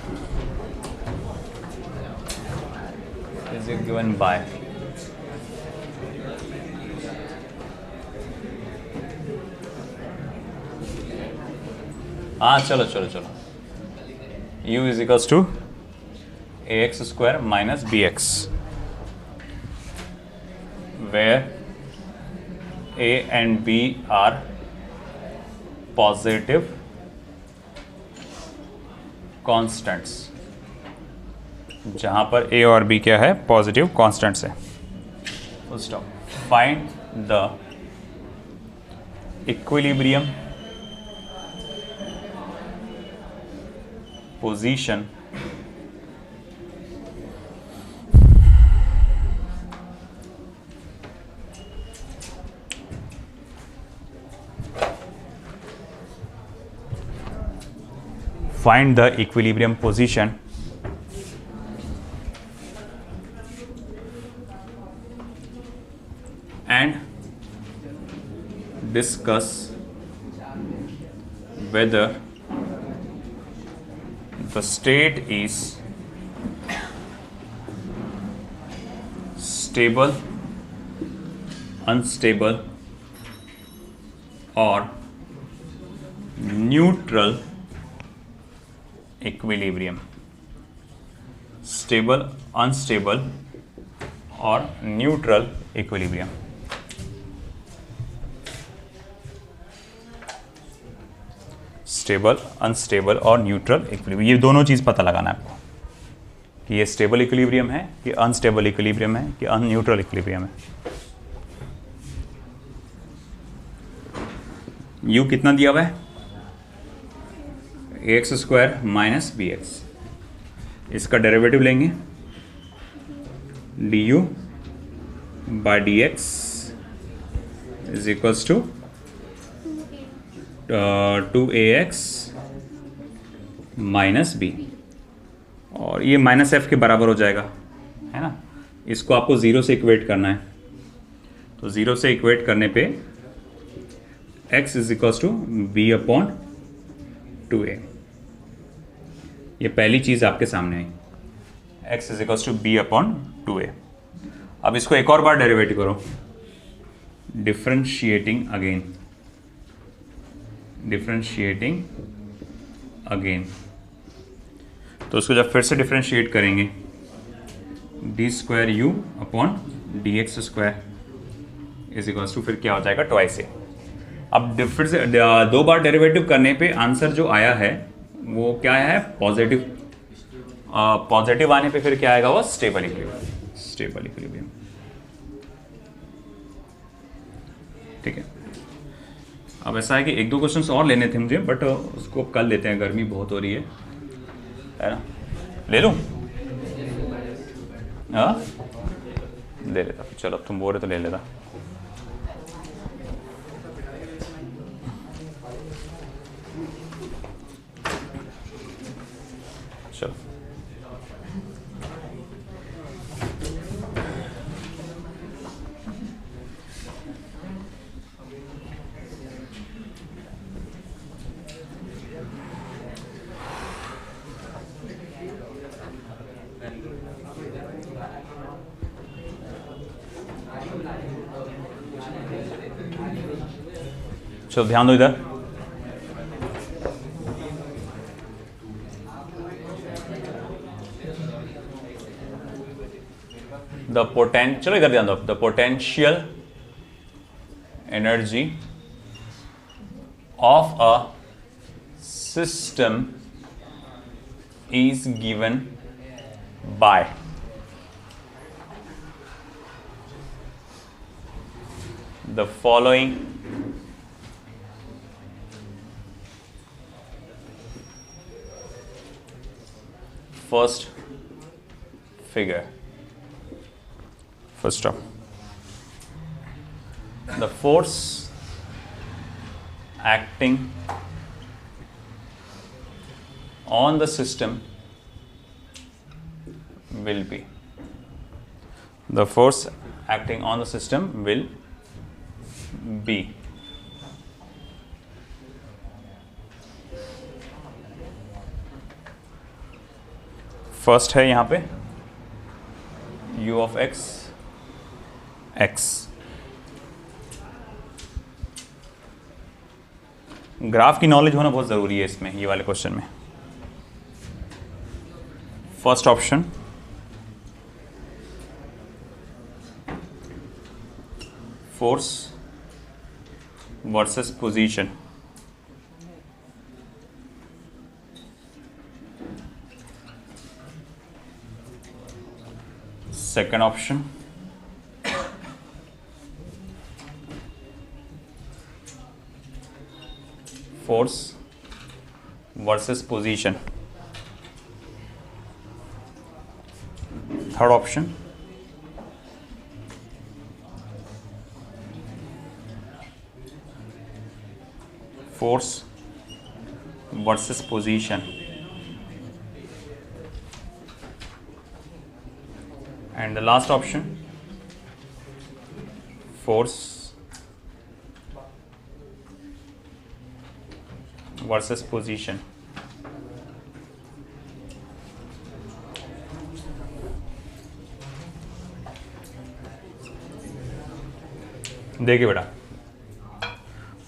Is it given by चलो u is equals to ax square minus bx, where a and b are positive constants. जहां पर a और b क्या है? पॉजिटिव कॉन्स्टेंट्स है. Full stop. Find the equilibrium position find the equilibrium position and discuss whether the state is stable, unstable or neutral equilibrium. Stable, unstable or neutral equilibrium. Stable, unstable और neutral equilibrium, ये दोनों चीज़ पता लगाना है आपको कि ये स्टेबल इक्विलिब्रियम है कि अनस्टेबल इक्विलिब्रियम है कि न्यूट्रल इक्विलिब्रियम है. u कितना दिया हुआ है? ax square minus b x. इसका डेरिवेटिव लेंगे du by D x is equals to 2ax minus b, और ये माइनस एफ के बराबर हो जाएगा, है ना. इसको आपको ज़ीरो से इक्वेट करना है, तो ज़ीरो से इक्वेट करने पे x is equals to b upon 2a. ये पहली चीज़ आपके सामने आई, x is equals to b upon 2a. अब इसको एक और बार डेरिवेटिव करो, डिफरेंशिएटिंग अगेन. तो उसको जब फिर से डिफरेंशिएट करेंगे, d square u upon d x square is equals to फिर क्या हो जाएगा? Twice a. अब फिर से दो बार डेरिवेटिव करने पे आंसर जो आया है वो क्या है? पॉजिटिव. पॉजिटिव आने पे फिर क्या आएगा? वो स्टेबल इक्विलिब्रियम. ठीक है. अब ऐसा है कि एक दो क्वेश्चंस और लेने थे मुझे, बट उसको कल लेते हैं, गर्मी बहुत हो रही है ना. ले लूँ? हाँ, ले लेता. चलो तुम बोल रहे तो ले लेता. चलो चलो ध्यान दो इधर. चलो इधर ध्यान दो, the potential energy of a system is given by the following first figure. First up, the force acting on the system will be, the force acting on the system will be first है यहां पे u of x x। Graph की knowledge होना बहुत जरूरी है इसमें, ये वाले क्वेश्चन में। First option force versus position, second option force versus position, third option force versus position, and the last option force versus position। देखिए बेटा,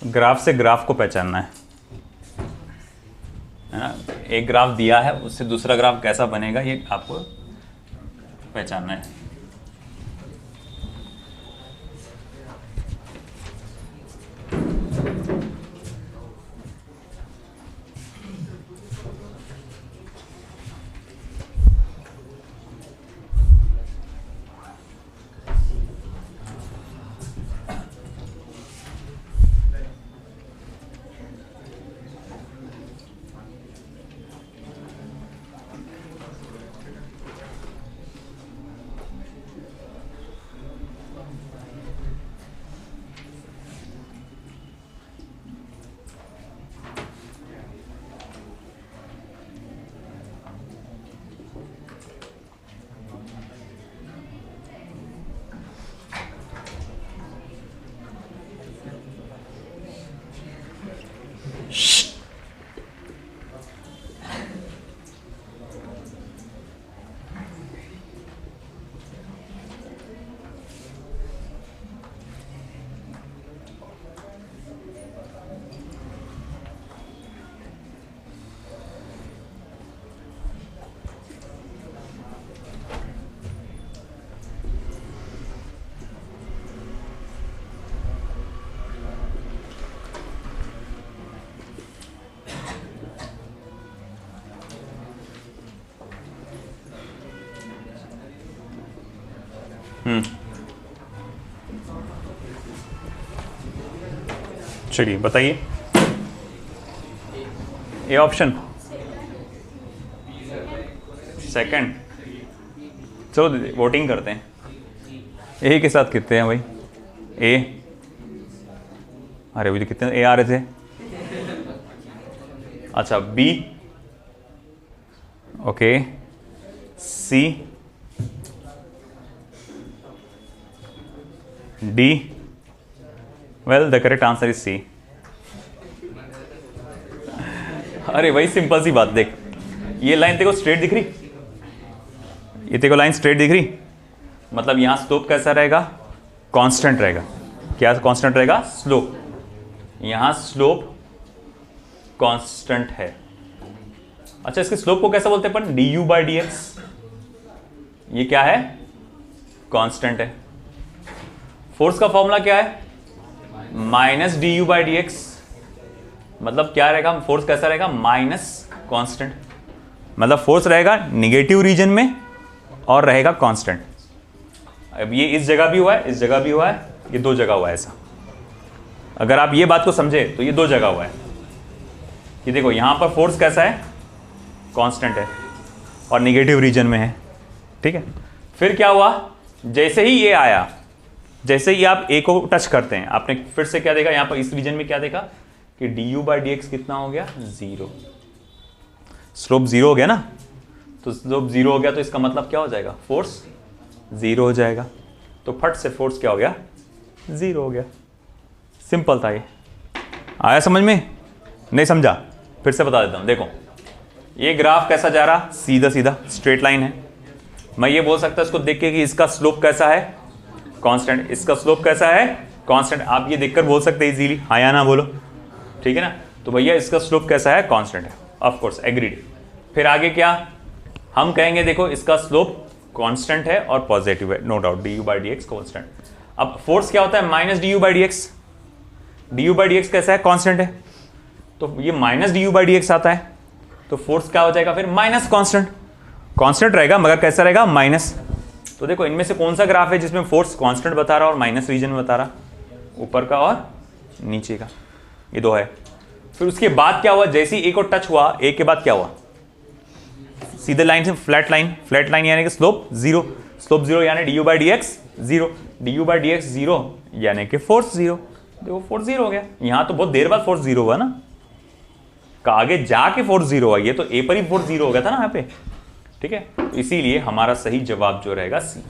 ग्राफ से ग्राफ को पहचानना है ना। एक ग्राफ दिया है, उससे दूसरा ग्राफ कैसा बनेगा ये आपको पहचानना है। चलिए बताइए, ए ऑप्शन सेकंड। चलो वोटिंग करते हैं। ए के साथ कितने हैं भाई? ए, अरे मुझे कितने ए आ रहे थे? अच्छा, B, okay, C, D. Well the correct answer is C. अरे भाई सिंपल सी बात, देख ये लाइन तेरे को स्ट्रेट दिख रही, ये तेरे को लाइन स्ट्रेट दिख रही, मतलब यहां स्लोप कैसा रहेगा? कांस्टेंट रहेगा। क्या कांस्टेंट रहेगा? स्लोप। यहां स्लोप कांस्टेंट है। अच्छा, इसके स्लोप को कैसा बोलते हैं अपन? D you by D X. ये क्या है? कांस्टेंट है। फोर्स का फॉर्मूला क्या है? Minus D you by D x, मतलब क्या रहेगा? फोर्स कैसा रहेगा? माइनस कांस्टेंट, मतलब फोर्स रहेगा निगेटिव रीजन में और रहेगा कांस्टेंट। अब ये इस जगह भी हुआ है, इस जगह भी हुआ है, ये दो जगह हुआ है ऐसा। अगर आप ये बात को समझे तो ये दो जगह हुआ है कि देखो यहां पर फोर्स कैसा है? कांस्टेंट है और निगेटिव रीजन में है, ठीक है। फिर क्या हुआ? जैसे ही ये आया, जैसे ही आप ए को टच करते हैं, आपने फिर से क्या देखा यहां पर? इस रीजन में क्या देखा कि D you by D x कितना हो गया? 0। स्लोप 0 हो गया ना, तो स्लोप 0 हो गया तो इसका मतलब क्या हो जाएगा? फोर्स 0 हो जाएगा। तो फट से फोर्स क्या हो गया? 0 हो गया। सिंपल था ये। आया समझ में? नहीं समझा? फिर से बता देता हूं। देखो ये ग्राफ कैसा जा रहा? सीधा सीधा स्ट्रेट लाइन है। मैं ये बोल सकता हूं इसको देख के कि इसका स्लोप कैसा है? कांस्टेंट। इसका स्लोप कैसा है? कांस्टेंट। आप ये देखकर बोल सकते हैं इजीली, हाँ या ना बोलो, ठीक है ना। तो भैया इसका स्लोप कैसा है? कांस्टेंट है, ऑफ कोर्स, एग्रीड। फिर आगे क्या हम कहेंगे? देखो इसका स्लोप कांस्टेंट है और पॉजिटिव है, no doubt, d you by D x constant. अब फोर्स क्या होता है? Minus D you by D x. D you by D x कैसा है? कांस्टेंट है, तो ये minus D you by D x आता है, तो फोर्स क्या हो जाएगा फिर? Minus constant. कांस्टेंट रहेगा मगर कैसा रहेगा? माइनस। तो देखो इनमें से कौन सा ग्राफ है जिसमें फोर्स कांस्टेंट बता रहा और माइनस रीजन में बता रहा? ऊपर का और नीचे का, ये दो है। फिर उसके बाद क्या हुआ? जैसे ही ए को टच हुआ, ए के बाद क्या हुआ? सीधे लाइन से फ्लैट लाइन, फ्लैट लाइन यानी कि स्लोप 0, स्लोप 0 यानी D you by D x 0, D you by D x 0 यानी कि फोर्स 0। देखो फोर्स 0 हो गया। यहां तो बहुत देर बाद फोर्स 0 हुआ ना, आगे जाके फोर्स 0 हुआ। ये तो ए पर ही फोर्स 0 हो गया था ना यहाँ पे, ठीक है। तो इसीलिए हमारा सही जवाब जो रहेगा सी।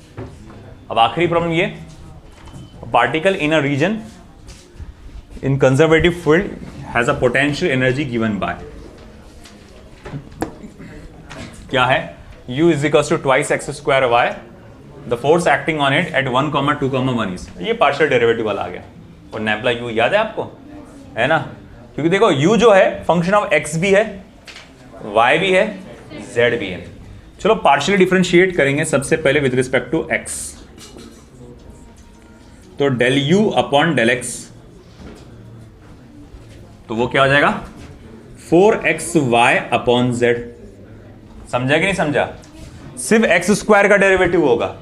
अब आखिरी प्रॉब्लम ये, particle in a region in conservative field has a potential energy given by, क्या है? u is equal to twice x square y, the force acting on it at 1, 2, 1 is, ये पार्शियल डेरिवेटिव वाला आ गया। और नेपला u याद है आपको, है ना? क्योंकि देखो u जो है फंक्शन ऑफ x भी है, y भी है, z भी है। चलो पार्शियली डिफरेंशिएट करेंगे सबसे पहले विद रिस्पेक्ट टू x। तो del u upon del x, तो वो क्या हो जाएगा? 4xy upon z। समझा कि नहीं समझा? सिर्फ एक्स स्क्वायर का डेरिवेटिव होगा,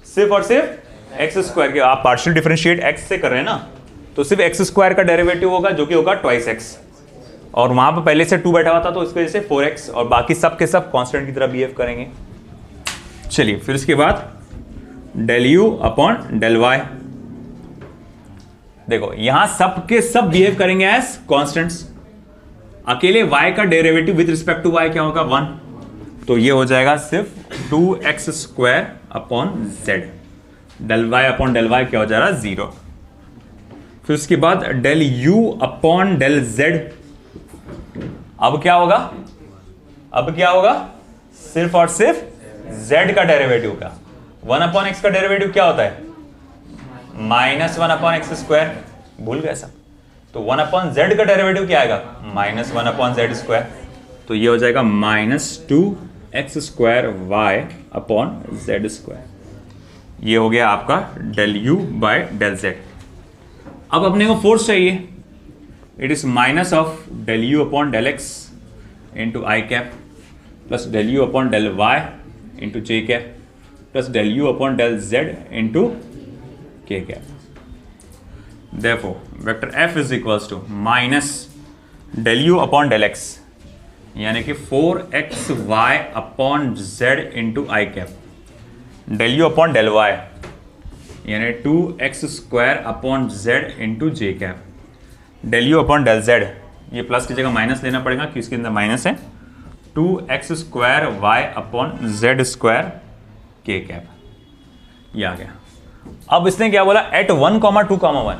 सिर्फ और सिर्फ एक्स स्क्वायर के। आप पार्शियल डिफरेंशिएट एक्स से कर रहे हैं ना, तो सिर्फ एक्स स्क्वायर का डेरिवेटिव होगा जो कि होगा ट्वाइस एक्स, और वहां पर पहले से 2 बैठा हुआ था तो इसकी वजह से 4x, और बाकी सब के सब कांस्टेंट की तरह बिहेव करेंगे। चलिए फिर इसके बाद del u upon del y, देखो यहां सब के सब बिहेव करेंगे एज कांस्टेंट्स। अकेले y का derivative with respect to y क्या होगा? 1, तो ये हो जाएगा सिर्फ 2x square upon z। Del y upon del y क्या हो जाएगा? 0। फिर उसके बाद del u upon del z, अब क्या होगा? अब क्या होगा? सिर्फ और सिर्फ z का डेरिवेटिव का। 1 अपॉन x का डेरिवेटिव क्या होता है? -1 अपॉन x स्क्वायर, भूल गए सब। तो 1 अपॉन z का डेरिवेटिव क्या आएगा? -1 अपॉन z स्क्वायर, तो ये हो जाएगा -2x square y upon z square. ये हो गया आपका del u by del z। अब अपने को फोर्स चाहिए, it is minus of del u upon del x into i cap plus del u upon del y into j cap plus del u upon del z into k cap. Therefore, vector f is equals to minus del u upon del x, यानी कि 4xy upon z into i cap, del u upon del y यानी 2x square upon z into j cap, del u upon del z, ये plus की जगह minus लेना पड़ेगा क्योंकि इसके अंदर माइनस है, 2x square y upon z square k cap, ये आ गया। अब इसने क्या बोला? एट 1, 2, 1,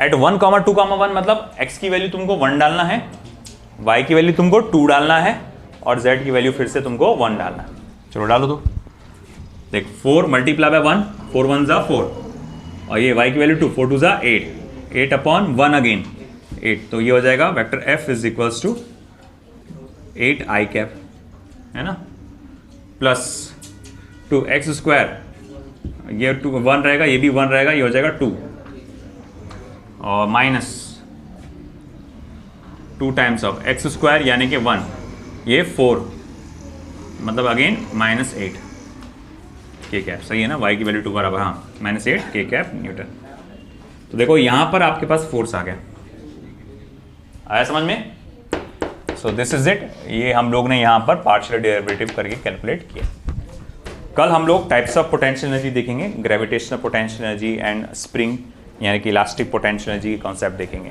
एट 1, 2, 1 मतलब x की वैल्यू तुमको 1 डालना है, y की वैल्यू तुमको 2 डालना है, और z की वैल्यू फिर से तुमको 1 डालना है। चलो डालो तो देख, 4 मल्टीप्लाई बाय 1, 4 1 जा 4, और ये y की वैल्यू 2, 4 2 जा 8, 8 अपॉन 1 अगेन 8, तो ये हो जाएगा vector f is equals to 8 i cap, है ना, प्लस 2x स्क्वायर ये 1 रहेगा, ये भी 1 रहेगा, ये हो जाएगा 2 और minus 2 times of x square यानी कि 1, ये 4 मतलब अगेन -8 के कैप। सही है ना, y की वैल्यू 2 बराबर, हाँ -8 के कैप न्यूटन। तो देखो यहाँ पर आपके पास फोर्स आ गया, आया समझ में? So this is it. ये हम लोग ने यहाँ पर पार्शियल डेरिवेटिव करके कैलकुलेट किया। कल हम लोग टाइप्स ऑफ पोटेंशियल एनर्जी देखेंगे, gravitational potential energy and spring यानी कि इलास्टिक पोटेंशियल एनर्जी के कॉन्सेप्ट देखेंगे।